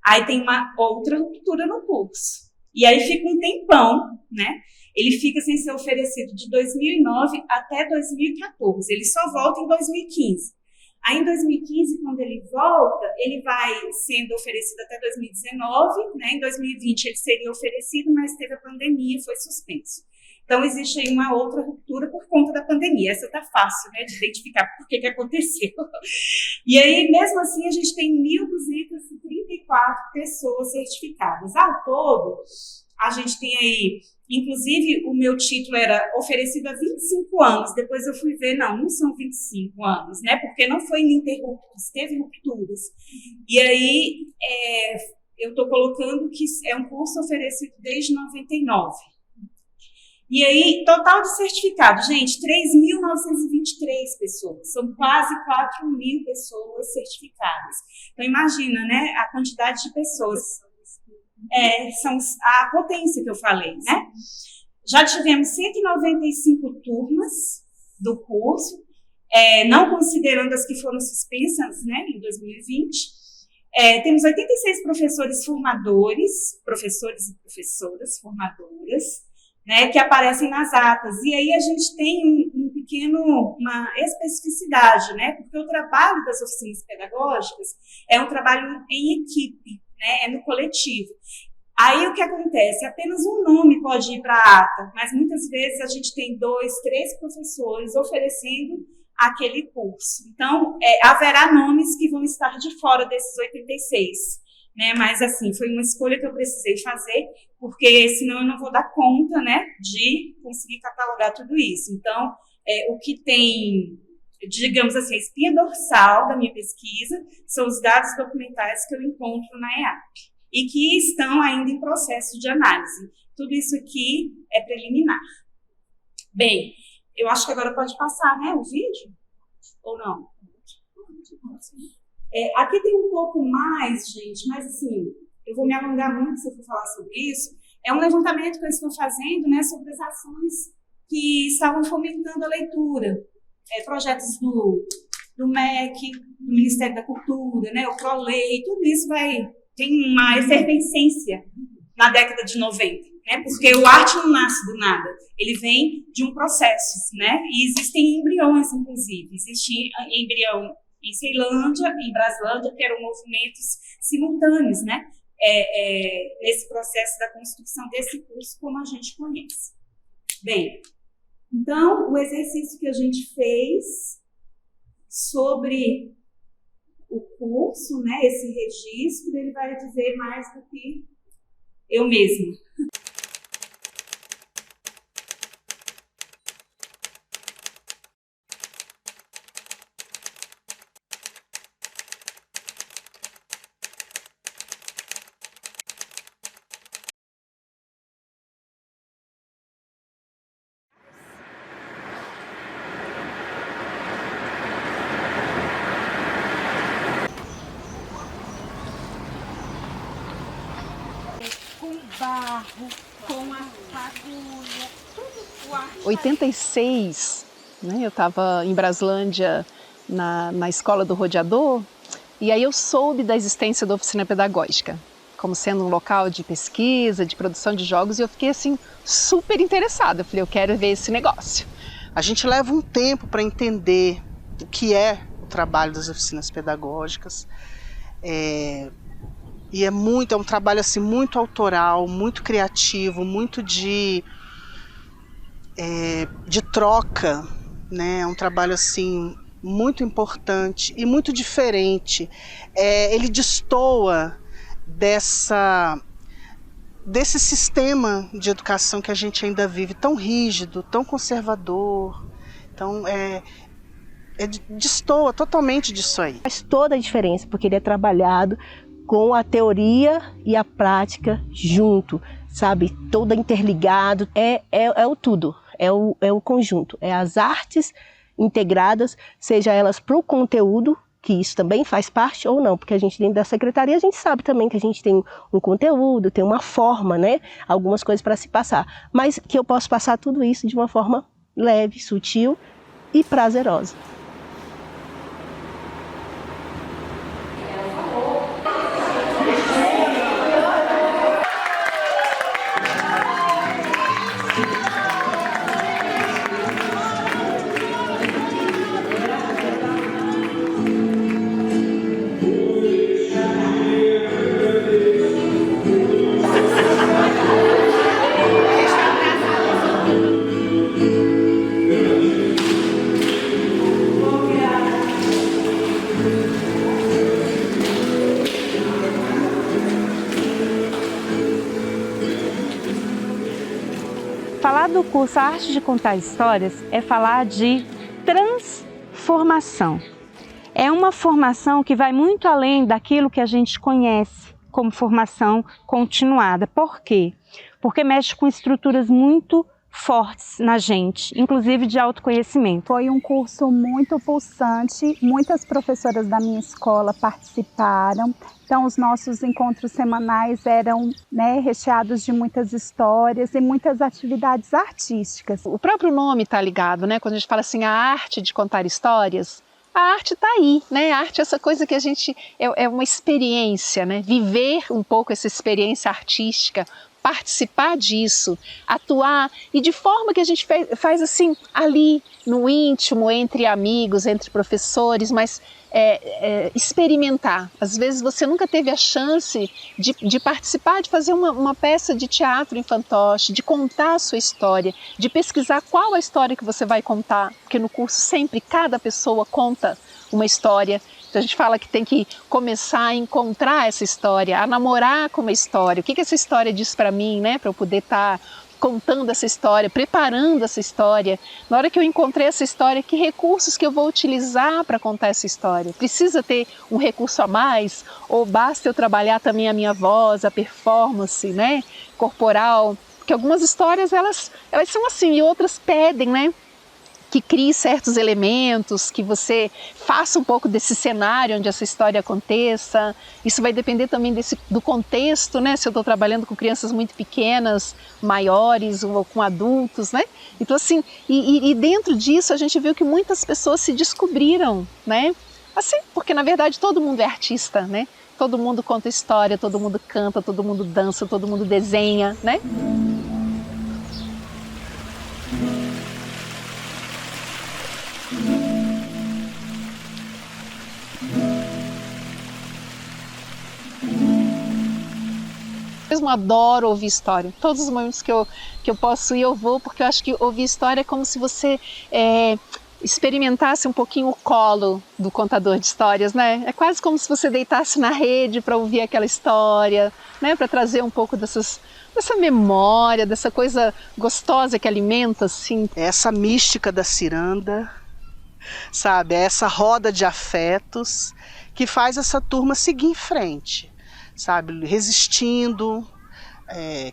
Aí tem uma outra ruptura no curso. E aí fica um tempão, né? Ele fica sem ser oferecido de 2009 até 2014. Ele só volta em 2015. Aí em 2015, quando ele volta, ele vai sendo oferecido até 2019, né? Em 2020 ele seria oferecido, mas teve a pandemia e foi suspenso. Então, existe aí uma outra ruptura por conta da pandemia. Essa tá fácil, né, de identificar por que aconteceu. E aí, mesmo assim, a gente tem 1.234 pessoas certificadas. Ao todo, a gente tem aí, inclusive, o meu título era oferecido há 25 anos. Depois eu fui ver, não são 25 anos, né, porque não foi ininterruptos, teve rupturas. E aí, eu estou colocando que é um curso oferecido desde 99. E aí, total de certificados, gente, 3.923 pessoas, são quase 4.000 pessoas certificadas. Então, imagina, né, a quantidade de pessoas, são a potência que eu falei, né? Já tivemos 195 turmas do curso, não considerando as que foram suspensas, né, em 2020. Temos 86 professores formadores, professores e professoras formadoras, né, que aparecem nas atas. E aí a gente tem uma especificidade, né, porque o trabalho das oficinas pedagógicas é um trabalho em equipe, né, é no coletivo. Aí o que acontece? Apenas um nome pode ir para a ata, mas muitas vezes a gente tem 2, 3 professores oferecendo aquele curso. Então, haverá nomes que vão estar de fora desses 86. Né, mas assim, foi uma escolha que eu precisei fazer, porque senão eu não vou dar conta, né, de conseguir catalogar tudo isso. Então, o que tem, digamos assim, a espinha dorsal da minha pesquisa são os dados documentais que eu encontro na EAP e que estão ainda em processo de análise. Tudo isso aqui é preliminar. Bem, eu acho que agora pode passar, né, o vídeo? Ou não? Aqui tem um pouco mais, gente, mas assim, eu vou me alongar muito se eu for falar sobre isso, é um levantamento que eles estão fazendo, né, sobre as ações que estavam fomentando a leitura, projetos do MEC, do Ministério da Cultura, né, o ProLei, tudo isso tem uma efervescência na década de 90, né, porque o arte não nasce do nada, ele vem de um processo, né, e existem embriões, inclusive, existe embrião em Ceilândia, em Braslândia, que eram movimentos simultâneos, né, nesse processo da construção desse curso como a gente conhece. Bem, então, o exercício que a gente fez sobre o curso, né, esse registro, ele vai dizer mais do que eu mesma. Barro, com a fagulha, tudo o arte. 86, né, eu estava em Braslândia, na escola do Rodeador, e aí eu soube da existência da oficina pedagógica, como sendo um local de pesquisa, de produção de jogos, e eu fiquei assim super interessada. Eu falei, eu quero ver esse negócio. A gente leva um tempo para entender o que é o trabalho das oficinas pedagógicas. E é um trabalho assim, muito autoral, muito criativo, muito de troca, né? É um trabalho assim, muito importante e muito diferente. Ele destoa desse sistema de educação que a gente ainda vive, tão rígido, tão conservador. Então, destoa totalmente disso aí. Faz toda a diferença, porque ele é trabalhado com a teoria e a prática junto, sabe? Todo interligado, é o tudo, é o conjunto, é as artes integradas, seja elas para o conteúdo, que isso também faz parte ou não, porque a gente dentro da secretaria, a gente sabe também que a gente tem um conteúdo, tem uma forma, né? Algumas coisas para se passar, mas que eu posso passar tudo isso de uma forma leve, sutil e prazerosa. Falar do curso Arte de Contar Histórias é falar de transformação. É uma formação que vai muito além daquilo que a gente conhece como formação continuada. Por quê? Porque mexe com estruturas muito fortes na gente, inclusive de autoconhecimento. Foi um curso muito pulsante, muitas professoras da minha escola participaram, então os nossos encontros semanais eram, né, recheados de muitas histórias e muitas atividades artísticas. O próprio nome está ligado, né? Quando a gente fala assim, a arte de contar histórias, a arte está aí, né? A arte é essa coisa que a gente, é uma experiência, né? Viver um pouco essa experiência artística, participar disso, atuar, e de forma que a gente faz assim, ali no íntimo, entre amigos, entre professores, mas experimentar. Às vezes você nunca teve a chance de participar, de fazer uma peça de teatro em fantoche, de contar a sua história, de pesquisar qual a história que você vai contar, porque no curso sempre cada pessoa conta uma história. Então a gente fala que tem que começar a encontrar essa história, a namorar com uma história. O que essa história diz para mim, né? Para eu poder estar contando essa história, preparando essa história. Na hora que eu encontrei essa história, que recursos que eu vou utilizar para contar essa história? Precisa ter um recurso a mais? Ou basta eu trabalhar também a minha voz, a performance, né? Corporal? Porque algumas histórias, elas são assim, e outras pedem, né? que crie certos elementos, que você faça um pouco desse cenário onde essa história aconteça. Isso vai depender também do contexto, né? Se eu estou trabalhando com crianças muito pequenas, maiores ou com adultos, né? Então assim, e dentro disso a gente viu que muitas pessoas se descobriram, né? Assim, porque na verdade todo mundo é artista, né? Todo mundo conta história, todo mundo canta, todo mundo dança, todo mundo desenha, né? Eu mesmo adoro ouvir história. Todos os momentos que eu posso ir, eu vou, porque eu acho que ouvir história é como se você experimentasse um pouquinho o colo do contador de histórias, né? É quase como se você deitasse na rede para ouvir aquela história, né? Para trazer um pouco dessa memória, dessa coisa gostosa que alimenta, assim. Essa mística da ciranda, sabe? Essa roda de afetos que faz essa turma seguir em frente, sabe? Resistindo,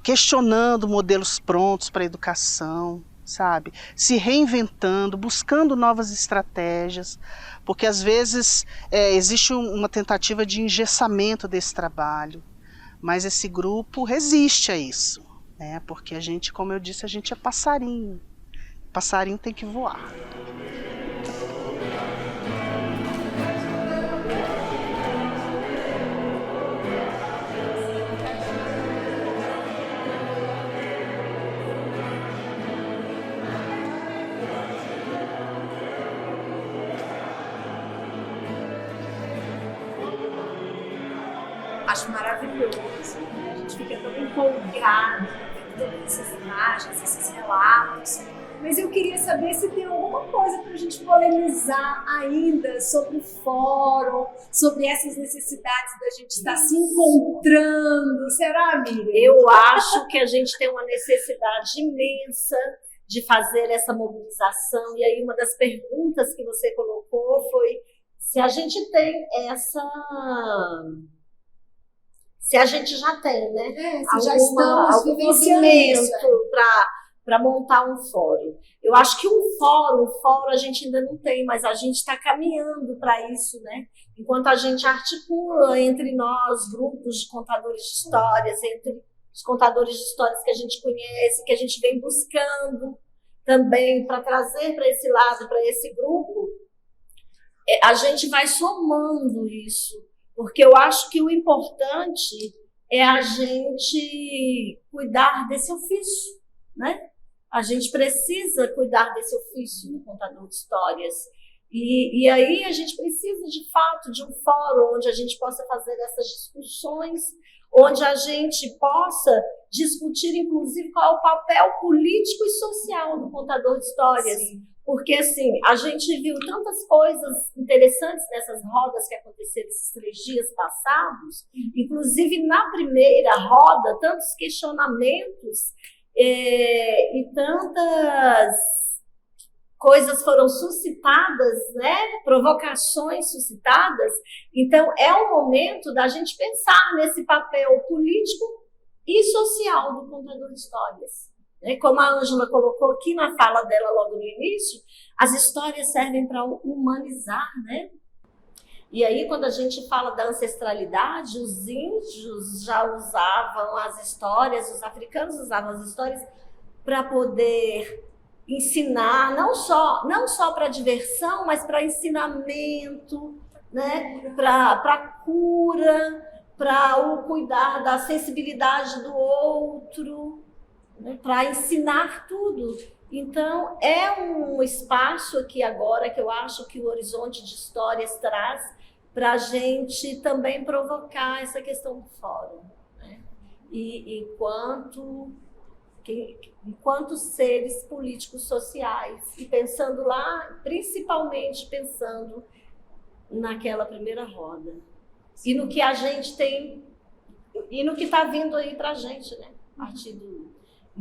questionando modelos prontos para a educação, sabe? Se reinventando, buscando novas estratégias, porque às vezes existe uma tentativa de engessamento desse trabalho, mas esse grupo resiste a isso, né? Porque a gente, como eu disse, a gente é passarinho. Passarinho tem que voar. Acho maravilhoso, né? A gente fica tão empolgado com todas essas imagens, esses relatos. Mas eu queria saber se tem alguma coisa para a gente polemizar ainda sobre o fórum, sobre essas necessidades da gente estar se encontrando. Será, Miriam? Eu acho que a gente tem uma necessidade imensa de fazer essa mobilização. E aí uma das perguntas que você colocou foi se a gente tem essa... Se a gente já tem, né? Já estamos vivenciando isso para montar um fórum. Eu acho que um fórum a gente ainda não tem, mas a gente está caminhando para isso, né? Enquanto a gente articula entre nós, grupos de contadores de histórias, entre os contadores de histórias que a gente conhece, que a gente vem buscando também para trazer para esse lado, para esse grupo, a gente vai somando isso. Porque eu acho que o importante é a gente cuidar desse ofício, né? A gente precisa cuidar desse ofício no contador de histórias. E aí a gente precisa, de fato, de um fórum onde a gente possa fazer essas discussões, onde a gente possa discutir, inclusive, qual é o papel político e social do contador de histórias. Sim. Porque, assim, a gente viu tantas coisas interessantes nessas rodas que aconteceram esses 3 dias passados, inclusive na primeira roda, tantos questionamentos e tantas coisas foram suscitadas, né? Provocações suscitadas. Então, é o momento da gente pensar nesse papel político e social do contador de histórias. Como a Ângela colocou aqui na fala dela logo no início, as histórias servem para humanizar, né? E aí, quando a gente fala da ancestralidade, os índios já usavam as histórias, os africanos usavam as histórias para poder ensinar, não só para diversão, mas para ensinamento, né? Para cura, para o cuidar da sensibilidade do outro, para ensinar tudo. Então, é um espaço aqui agora que eu acho que o Horizonte de Histórias traz para a gente também provocar essa questão do fórum, né? E enquanto seres políticos sociais, e pensando lá, principalmente pensando naquela primeira roda, e no que a gente tem, e no que está vindo aí para a gente, né? A partir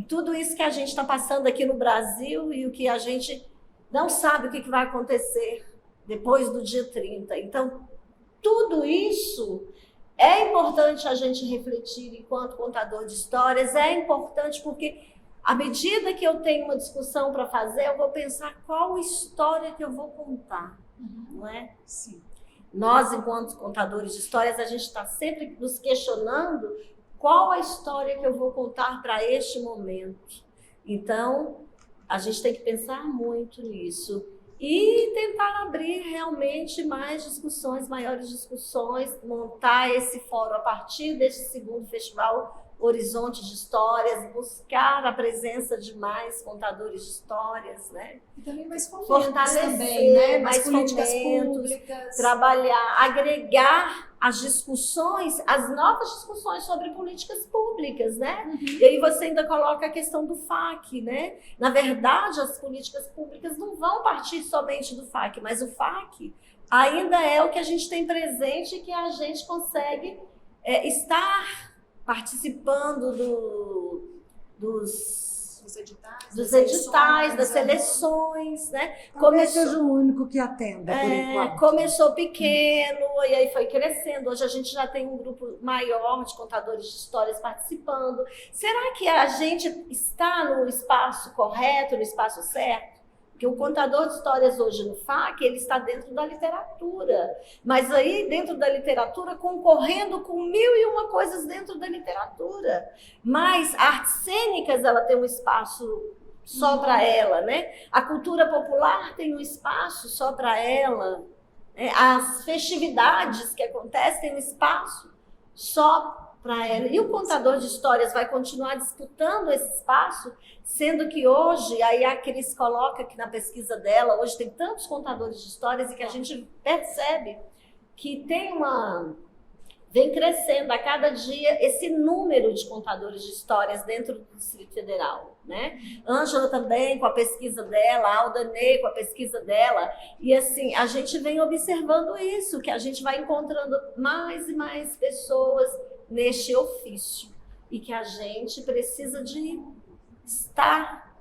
tudo isso que a gente está passando aqui no Brasil e o que a gente não sabe o que vai acontecer depois do dia 30. Então, tudo isso é importante a gente refletir enquanto contador de histórias, é importante porque À medida que eu tenho uma discussão para fazer, eu vou pensar qual história que eu vou contar, não é? Sim. Nós, enquanto contadores de histórias, a gente está sempre nos questionando qual a história que eu vou contar para este momento. Então, a gente tem que pensar muito nisso e tentar abrir realmente mais discussões, maiores discussões, montar esse fórum a partir deste segundo festival Horizonte de Histórias, buscar a presença de mais contadores de histórias, né? E também mais Fortalecer também, né? mais políticas fomentos, públicas. Trabalhar, agregar as discussões, as novas discussões sobre políticas públicas, né? E aí você ainda coloca a questão do FAC, né? Na verdade, as políticas públicas não vão partir somente do FAC, mas o FAC ainda é o que a gente tem presente e que a gente consegue estar participando dos editais, das seleções, né? Talvez seja o único que atenda, por enquanto. Começou pequeno e aí foi crescendo. Hoje a gente já tem um grupo maior de contadores de histórias participando. Será que a gente está no espaço correto, no espaço certo? Porque o contador de histórias hoje no FAC, ele está dentro da literatura. Mas aí, dentro da literatura, concorrendo com 1001 coisas dentro da literatura. Mas artes cênicas, ela tem um espaço só para ela, né? A cultura popular tem um espaço só para ela. As festividades que acontecem têm um espaço só para ela. E o contador de histórias vai continuar disputando esse espaço, sendo que hoje, aí a Cris coloca que na pesquisa dela, hoje tem tantos contadores de histórias e que a gente percebe que vem crescendo a cada dia esse número de contadores de histórias dentro do Distrito Federal, né? Ângela também com a pesquisa dela, Aldanei com a pesquisa dela, e assim, a gente vem observando isso, que a gente vai encontrando mais e mais pessoas neste ofício, e que a gente precisa de estar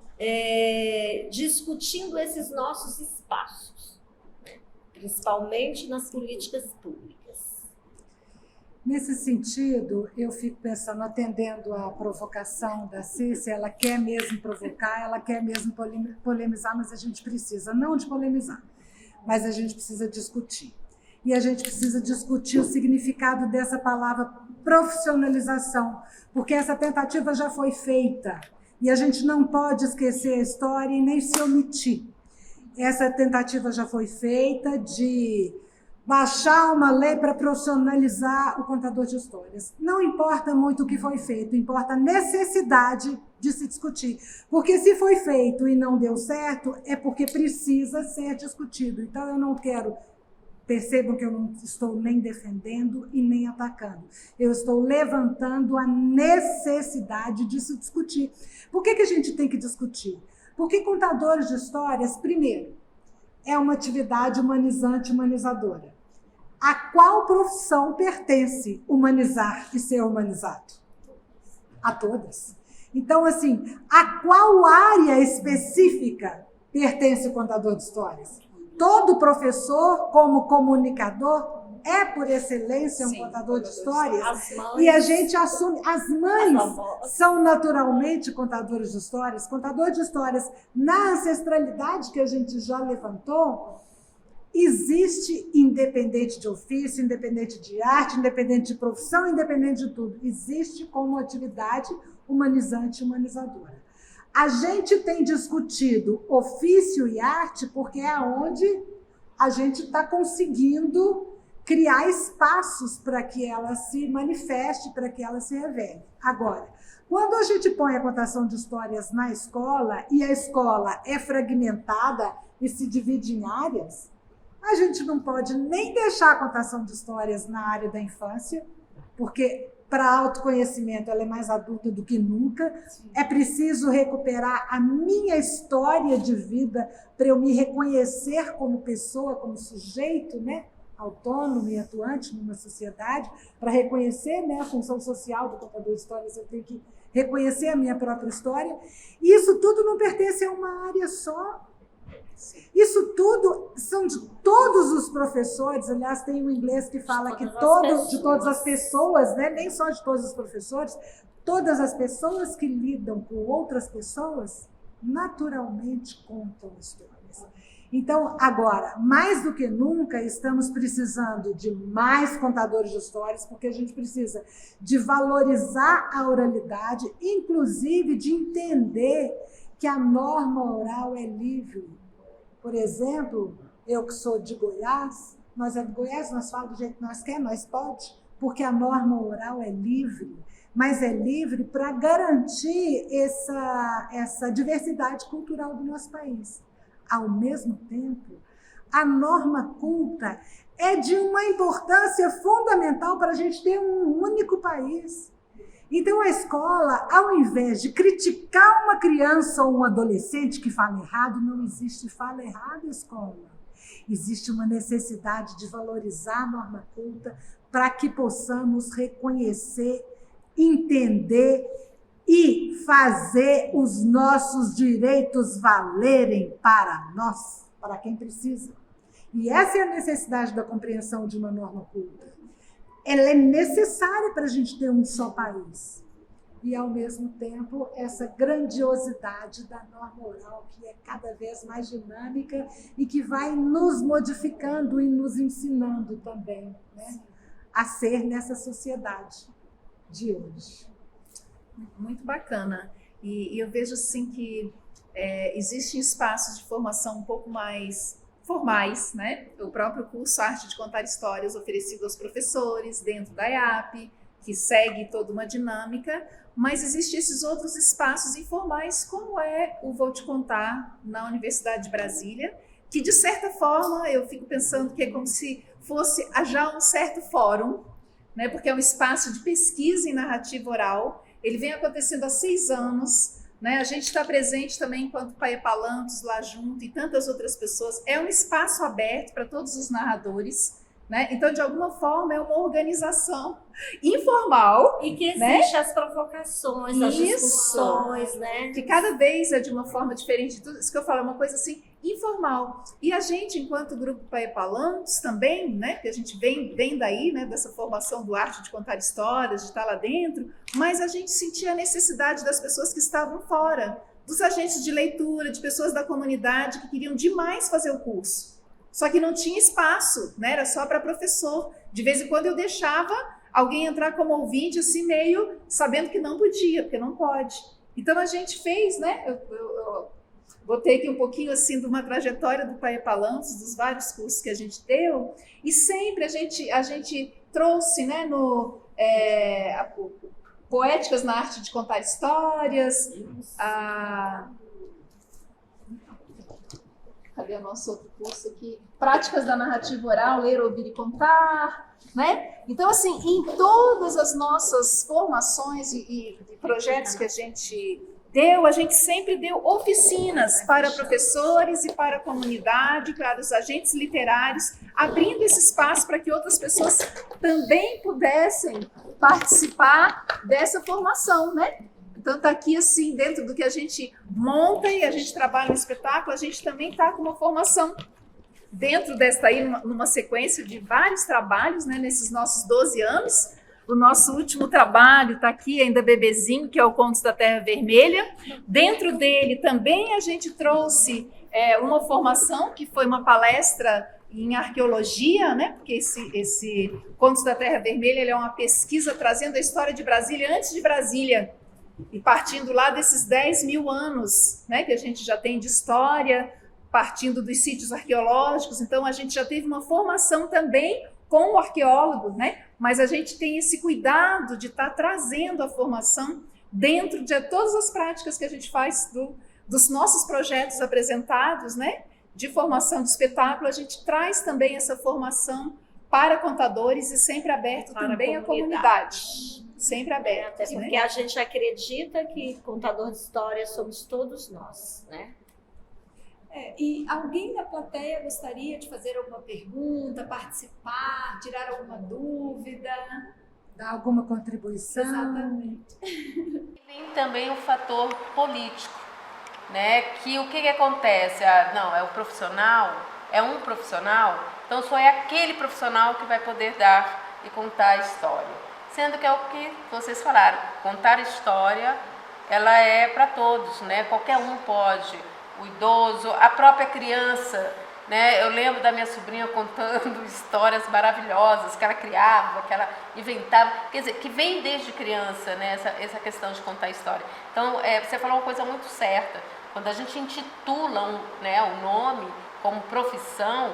discutindo esses nossos espaços, né? Principalmente nas políticas públicas. Nesse sentido, eu fico pensando, atendendo à provocação da Cícia, ela quer mesmo provocar, ela quer mesmo polemizar, mas a gente precisa, não de polemizar, mas a gente precisa discutir. E a gente precisa discutir o significado dessa palavra profissionalização, porque essa tentativa já foi feita e a gente não pode esquecer a história e nem se omitir. Essa tentativa já foi feita de baixar uma lei para profissionalizar o contador de histórias. Não importa muito o que foi feito, importa a necessidade de se discutir. Porque se foi feito e não deu certo, é porque precisa ser discutido. Então eu não quero... Percebam que eu não estou nem defendendo e nem atacando. Eu estou levantando a necessidade de se discutir. Por que a gente tem que discutir? Porque contadores de histórias, primeiro, é uma atividade humanizante e humanizadora. A qual profissão pertence humanizar e ser humanizado? A todas. Então, assim, a qual área específica pertence o contador de histórias? Todo professor, como comunicador, é, por excelência, um contador de histórias. E a gente assume... As mães são naturalmente contadores de histórias. Contador de histórias, na ancestralidade que a gente já levantou, existe, independente de ofício, independente de arte, independente de profissão, independente de tudo. Existe como atividade humanizante e humanizadora. A gente tem discutido ofício e arte porque é onde a gente está conseguindo criar espaços para que ela se manifeste, para que ela se revele. Agora, quando a gente põe a contação de histórias na escola e a escola é fragmentada e se divide em áreas, a gente não pode nem deixar a contação de histórias na área da infância, porque... para autoconhecimento, ela é mais adulta do que nunca. É preciso recuperar a minha história de vida para eu me reconhecer como pessoa, como sujeito, né? Autônomo e atuante numa sociedade. Para reconhecer, né, a função social do contador de histórias, eu tenho que reconhecer a minha própria história. E isso tudo não pertence a uma área só. Isso tudo são de todos os professores. Aliás, tem um inglês que fala que de todas as pessoas, né? Nem só de todos os professores, Todas as pessoas que lidam com outras pessoas naturalmente contam histórias. Então, agora, mais do que nunca, estamos precisando de mais contadores de histórias, porque a gente precisa de valorizar a oralidade, inclusive de entender que a norma oral é livre. Por exemplo, eu que sou de Goiás, nós é de Goiás, nós falamos do jeito que nós queremos, nós pode, porque a norma oral é livre, mas é livre para garantir essa diversidade cultural do nosso país. Ao mesmo tempo, a norma culta é de uma importância fundamental para a gente ter um único país. Então, a escola, ao invés de criticar uma criança ou um adolescente que fala errado, não existe fala errado, escola. Existe uma necessidade de valorizar a norma culta para que possamos reconhecer, entender e fazer os nossos direitos valerem para nós, para quem precisa. E essa é a necessidade da compreensão de uma norma culta. Ela é necessária para a gente ter um só país. E, ao mesmo tempo, essa grandiosidade da norma oral, que é cada vez mais dinâmica e que vai nos modificando e nos ensinando também, né, a ser nessa sociedade de hoje. Muito bacana. E eu vejo assim que existem espaços de formação um pouco mais formais, né? O próprio curso Arte de Contar Histórias oferecido aos professores dentro da IAP, que segue toda uma dinâmica, mas existem esses outros espaços informais, como é o Vou Te Contar na Universidade de Brasília, que de certa forma eu fico pensando que é como se fosse já um certo fórum, né? Porque é um espaço de pesquisa em narrativa oral. Ele vem acontecendo há 6 anos, né? A gente está presente também enquanto Paepalantos lá junto e tantas outras pessoas. É um espaço aberto para todos os narradores, né? Então, de alguma forma, é uma organização informal. E que né? existe as provocações, as discussões, né? Que cada vez é de uma forma diferente. Tudo isso que eu falo é uma coisa assim, informal. E a gente, enquanto grupo Paepalantos também, né? Que a gente vem daí, né? Dessa formação do Arte de Contar Histórias, de estar lá dentro, mas a gente sentia a necessidade das pessoas que estavam fora, dos agentes de leitura, de pessoas da comunidade que queriam demais fazer o curso. Só que não tinha espaço, né? Era só para professor. De vez em quando eu deixava alguém entrar como ouvinte, assim, meio sabendo que não podia, porque não pode. Então a gente fez, né? Eu botei aqui um pouquinho assim de uma trajetória do Paepalantos, dos vários cursos que a gente deu, e sempre a gente trouxe, né, poéticas na arte de contar histórias, cadê o nosso outro curso aqui? Práticas da narrativa oral, ler, ouvir e contar, né? Então, assim, em todas as nossas formações e projetos que a gente sempre deu oficinas para professores e para a comunidade, para os agentes literários, abrindo esse espaço para que outras pessoas também pudessem participar dessa formação, né? Então, está aqui, assim, dentro do que a gente monta e a gente trabalha no espetáculo, a gente também está com uma formação dentro desta aí, numa sequência de vários trabalhos, né, nesses nossos 12 anos. O nosso último trabalho está aqui, ainda bebezinho, que é o Contos da Terra Vermelha. Dentro dele também a gente trouxe uma formação, que foi uma palestra em arqueologia, né? Porque esse Contos da Terra Vermelha ele é uma pesquisa trazendo a história de Brasília antes de Brasília, e partindo lá desses 10 mil anos, né, que a gente já tem de história, partindo dos sítios arqueológicos. Então a gente já teve uma formação também com o arqueólogo, né? Mas a gente tem esse cuidado de estar trazendo a formação dentro de todas as práticas que a gente faz dos nossos projetos apresentados, né? De formação de espetáculo, a gente traz também essa formação para contadores e sempre aberto para também à comunidade. Sempre aberto. Até porque a gente acredita que contador de histórias somos todos nós, né? E alguém da plateia gostaria de fazer alguma pergunta, participar, tirar alguma dúvida? Dar alguma contribuição? Exatamente. Tem também o fator político, né? Que o que acontece? Não, é o profissional, é um profissional, então só é aquele profissional que vai poder dar e contar a história. sendo que é o que vocês falaram, contar história, ela é para todos, né? Qualquer um pode, o idoso, a própria criança, né? Eu lembro da minha sobrinha contando histórias maravilhosas que ela criava, que ela inventava, quer dizer, que vem desde criança, né? Essa questão de contar história. Então, você falou uma coisa muito certa, quando a gente intitula o nome como profissão,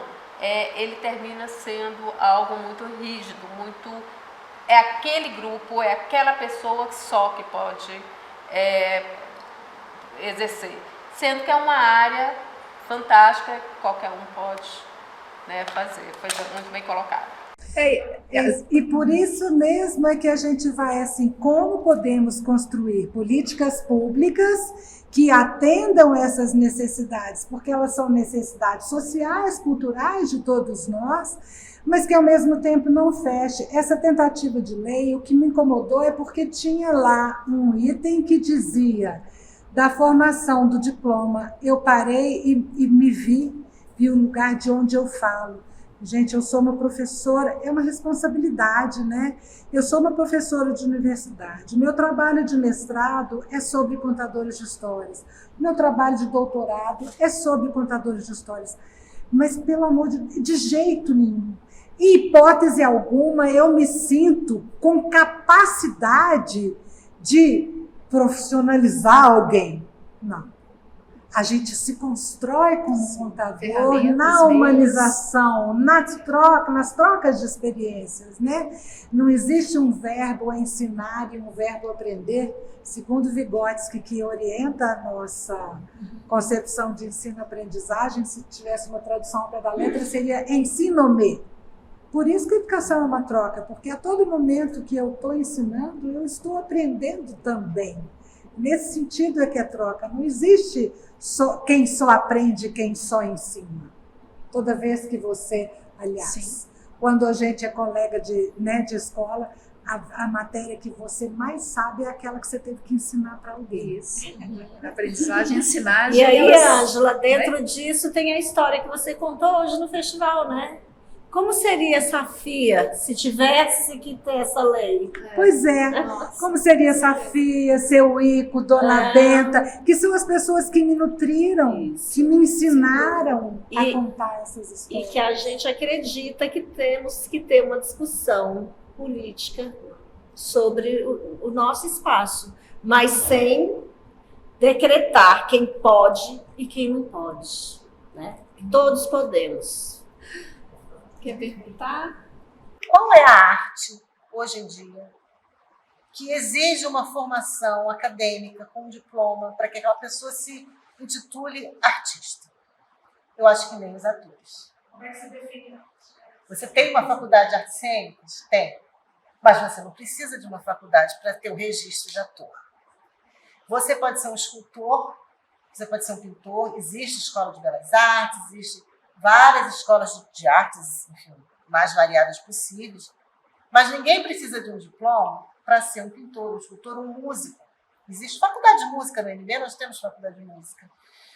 ele termina sendo algo muito rígido, muito... É aquele grupo, é aquela pessoa só que pode exercer. Sendo que é uma área fantástica, qualquer um pode, né, fazer. Foi muito bem colocado. E por isso mesmo é que a gente vai assim, como podemos construir políticas públicas que atendam essas necessidades, porque elas são necessidades sociais, culturais de todos nós, mas que ao mesmo tempo não feche. Essa tentativa de lei, o que me incomodou é porque tinha lá um item que dizia da formação do diploma. Eu parei e me vi o lugar de onde eu falo. Gente, eu sou uma professora, é uma responsabilidade, né? Eu sou uma professora de universidade. Meu trabalho de mestrado é sobre contadores de histórias. Meu trabalho de doutorado é sobre contadores de histórias. Mas, pelo amor de jeito nenhum. Em hipótese alguma, eu me sinto com capacidade de profissionalizar alguém. Não. A gente se constrói como contador na humanização, nas trocas de experiências, né? Não existe um verbo a ensinar e um verbo a aprender, segundo Vygotsky, que orienta a nossa concepção de ensino-aprendizagem. Se tivesse uma tradução ao pé da letra, seria ensino-me. Por isso que a educação é uma troca, porque a todo momento que eu estou ensinando, eu estou aprendendo também. Nesse sentido é que é troca. Não existe quem só aprende e quem só ensina. Toda vez que você, aliás, quando a gente é colega de escola, a matéria que você mais sabe é aquela que você teve que ensinar para alguém. Isso. A aprendizagem, ensinar. E aí, Ângela, dentro disso tem a história que você contou hoje no festival, né? Como seria essa FIA se tivesse que ter essa lei? Pois é. Como seria essa FIA, seu Ico, Dona Benta, que são as pessoas que me nutriram, que me ensinaram a contar essas histórias. E que a gente acredita que temos que ter uma discussão política sobre o nosso espaço, mas sem decretar quem pode e quem não pode, né? Todos podemos. Quer perguntar? Qual é a arte, hoje em dia, que exige uma formação acadêmica com um diploma para que aquela pessoa se intitule artista? Eu acho que nem os atores. Como é que você define? Você tem uma faculdade de artes cênicas? Tem. Mas você não precisa de uma faculdade para ter o registro de ator. Você pode ser um escultor, você pode ser um pintor, existe escola de belas artes, existe várias escolas de artes, enfim, mais variadas possíveis, mas ninguém precisa de um diploma para ser um pintor, um escultor, um músico. Existe faculdade de música no UNB, nós temos faculdade de música,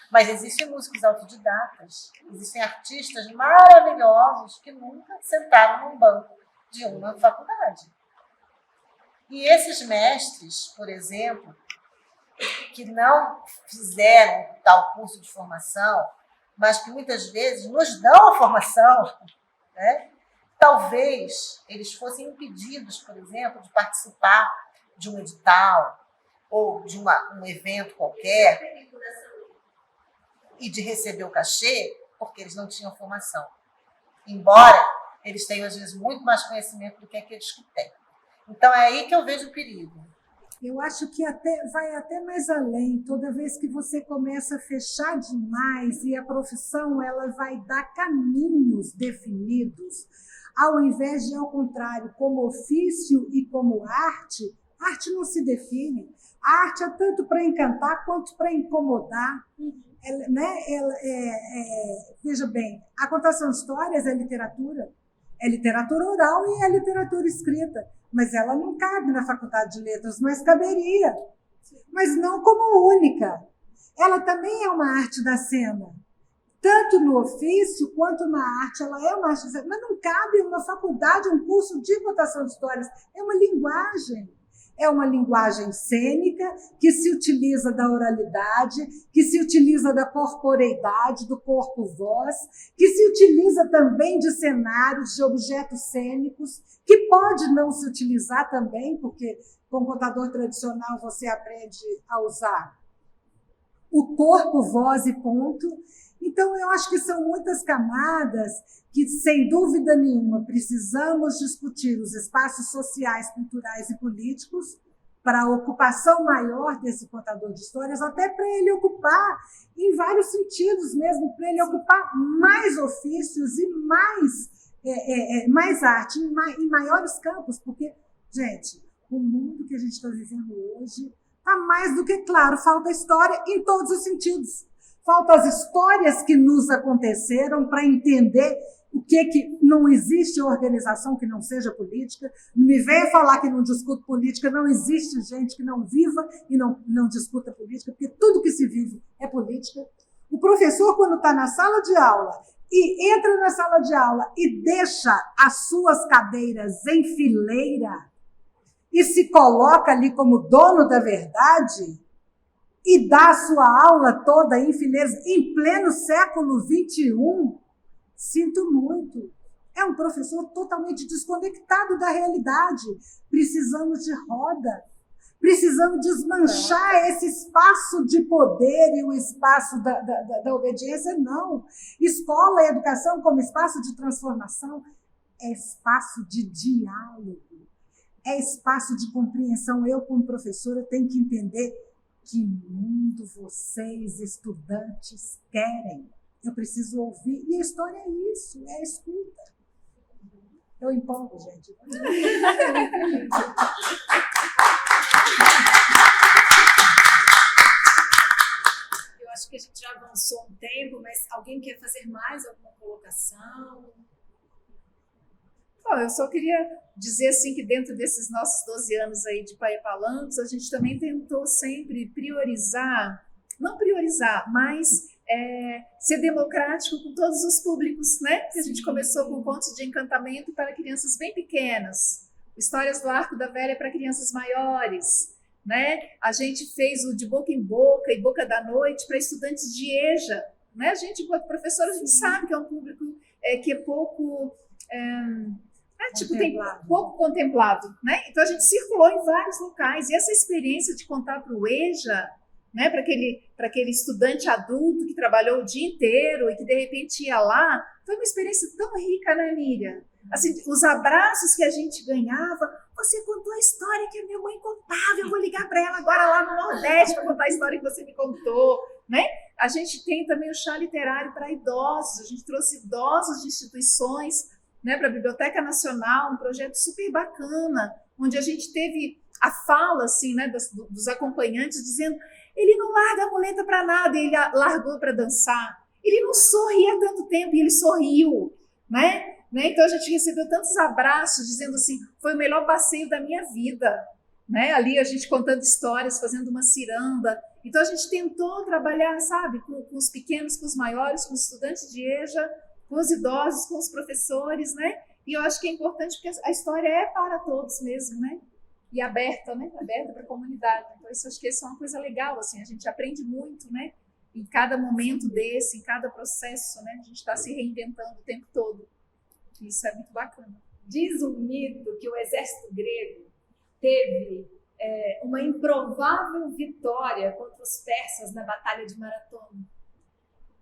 mas existem músicos autodidatas, existem artistas maravilhosos que nunca sentaram num banco de uma faculdade. E esses mestres, por exemplo, que não fizeram tal curso de formação, mas que muitas vezes nos dão a formação, né? Talvez eles fossem impedidos, por exemplo, de participar de um edital ou de um evento qualquer e de receber o cachê porque eles não tinham formação. Embora eles tenham, às vezes, muito mais conhecimento do que aqueles que têm. Então, é aí que eu vejo o perigo. Eu acho que vai até mais além. Toda vez que você começa a fechar demais e a profissão ela vai dar caminhos definidos, ao invés de, ao contrário, como ofício e como arte, a arte não se define. A arte é tanto para encantar quanto para incomodar. Veja bem, a contação de histórias é literatura oral e é literatura escrita. Mas ela não cabe na Faculdade de Letras, mas caberia. Mas não como única. Ela também é uma arte da cena. tanto no ofício quanto na arte. Ela é uma arte, mas não cabe uma faculdade, um curso de contação de histórias. É uma linguagem. É uma linguagem cênica que se utiliza da oralidade, que se utiliza da corporeidade, do corpo-voz, que se utiliza também de cenários, de objetos cênicos, que pode não se utilizar também, porque com contador tradicional você aprende a usar o corpo, voz e ponto. Então, eu acho que são muitas camadas que, sem dúvida nenhuma, precisamos discutir os espaços sociais, culturais e políticos para a ocupação maior desse contador de histórias, até para ele ocupar, em vários sentidos mesmo, para ele ocupar mais ofícios e mais arte, em maiores campos, porque, gente, o mundo que a gente está vivendo hoje está mais do que claro, falta história em todos os sentidos. Faltam as histórias que nos aconteceram para entender o que não existe organização que não seja política. Não me venha falar que não discuto política, não existe gente que não viva e não discuta política, porque tudo que se vive é política. O professor, quando está na sala de aula e entra na sala de aula e deixa as suas cadeiras em fileira e se coloca ali como dono da verdade, e dá a sua aula toda em fileiras, em pleno século XXI, sinto muito. É um professor totalmente desconectado da realidade. Precisamos de roda. Precisamos desmanchar esse espaço de poder e o espaço da obediência. Não. Escola e educação como espaço de transformação é espaço de diálogo. É espaço de compreensão. Eu, como professora, tenho que entender que mundo vocês, estudantes, querem. Eu preciso ouvir. E a história é isso, é a escuta. Eu empolgo, gente. Eu acho que a gente já avançou um tempo, mas alguém quer fazer mais alguma colocação? Bom, eu só queria dizer assim que dentro desses nossos 12 anos aí de Paepalancos, a gente também tentou sempre priorizar, não priorizar, mas ser democrático com todos os públicos, né? A gente começou com contos de encantamento para crianças bem pequenas, histórias do Arco da Velha para crianças maiores, né? A gente fez o de boca em boca e boca da noite para estudantes de EJA, né? A gente, enquanto professora, a gente sabe que é um público que é pouco... tem pouco contemplado, né? Então a gente circulou em vários locais e essa experiência de contar para o EJA, né, para aquele estudante adulto que trabalhou o dia inteiro e que de repente ia lá, foi uma experiência tão rica, né, Miriam? Assim, os abraços que a gente ganhava, você contou a história que a minha mãe contava, eu vou ligar para ela agora lá no Nordeste para contar a história que você me contou, né? A gente tem também o chá literário para idosos, a gente trouxe idosos de instituições, né, para a Biblioteca Nacional, um projeto super bacana, onde a gente teve a fala assim, né, dos acompanhantes dizendo: ele não larga a muleta para nada, ele largou para dançar. Ele não sorria há tanto tempo e ele sorriu, né? Então a gente recebeu tantos abraços dizendo assim: foi o melhor passeio da minha vida, né? Ali a gente contando histórias, fazendo uma ciranda. Então a gente tentou trabalhar, sabe, com os pequenos, com os maiores, com os estudantes de EJA, com os idosos, com os professores, né? E eu acho que é importante porque a história é para todos mesmo, né? E aberta, né? Aberta para a comunidade. Então, isso acho que isso é uma coisa legal, assim, a gente aprende muito, né? Em cada momento desse, em cada processo, né? A gente está se reinventando o tempo todo. Isso é muito bacana. Diz o mito que o exército grego teve uma improvável vitória contra os persas na Batalha de Maratona.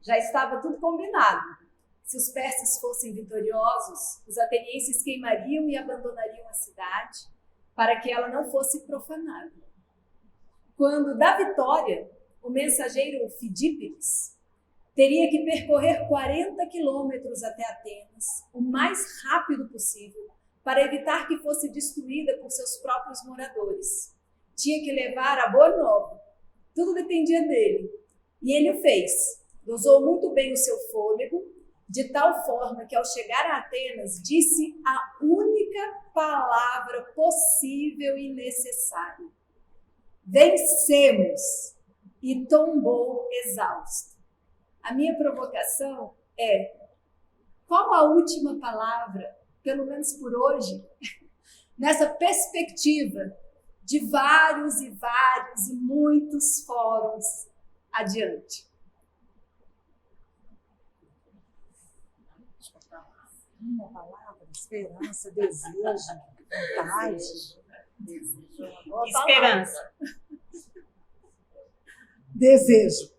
Já estava tudo combinado. Se os persas fossem vitoriosos, os atenienses queimariam e abandonariam a cidade para que ela não fosse profanada. Quando da vitória, o mensageiro Fidípides teria que percorrer 40 quilômetros até Atenas, o mais rápido possível, para evitar que fosse destruída por seus próprios moradores. Tinha que levar a boa nova. Tudo dependia dele. E ele o fez. Dosou muito bem o seu fôlego, de tal forma que, ao chegar a Atenas, disse a única palavra possível e necessária: vencemos! E tombou exausto. A minha provocação é: qual a última palavra, pelo menos por hoje, nessa perspectiva de vários e muitos fóruns adiante? Uma palavra, esperança, desejo, vontade. Esperança. Desejo.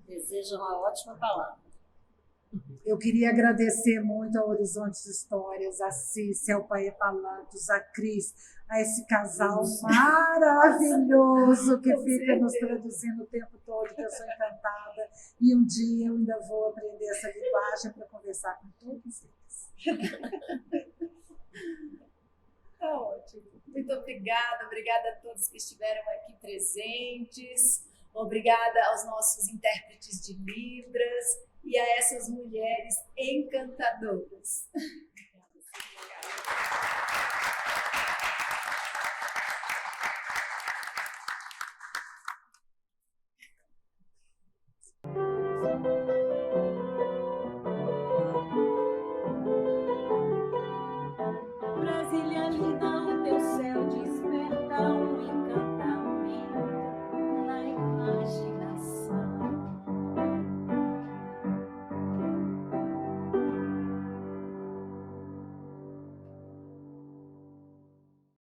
Desejo é uma ótima palavra. Eu queria agradecer muito ao Horizontes Histórias, a Cícia, ao Paê Palantos, a Cris, a esse casal maravilhoso que fica nos traduzindo o tempo todo, que eu sou encantada. E um dia eu ainda vou aprender essa linguagem para conversar com todos eles. Tá ótimo. Muito obrigada a todos que estiveram aqui presentes. Obrigada aos nossos intérpretes de Libras e a essas mulheres encantadoras.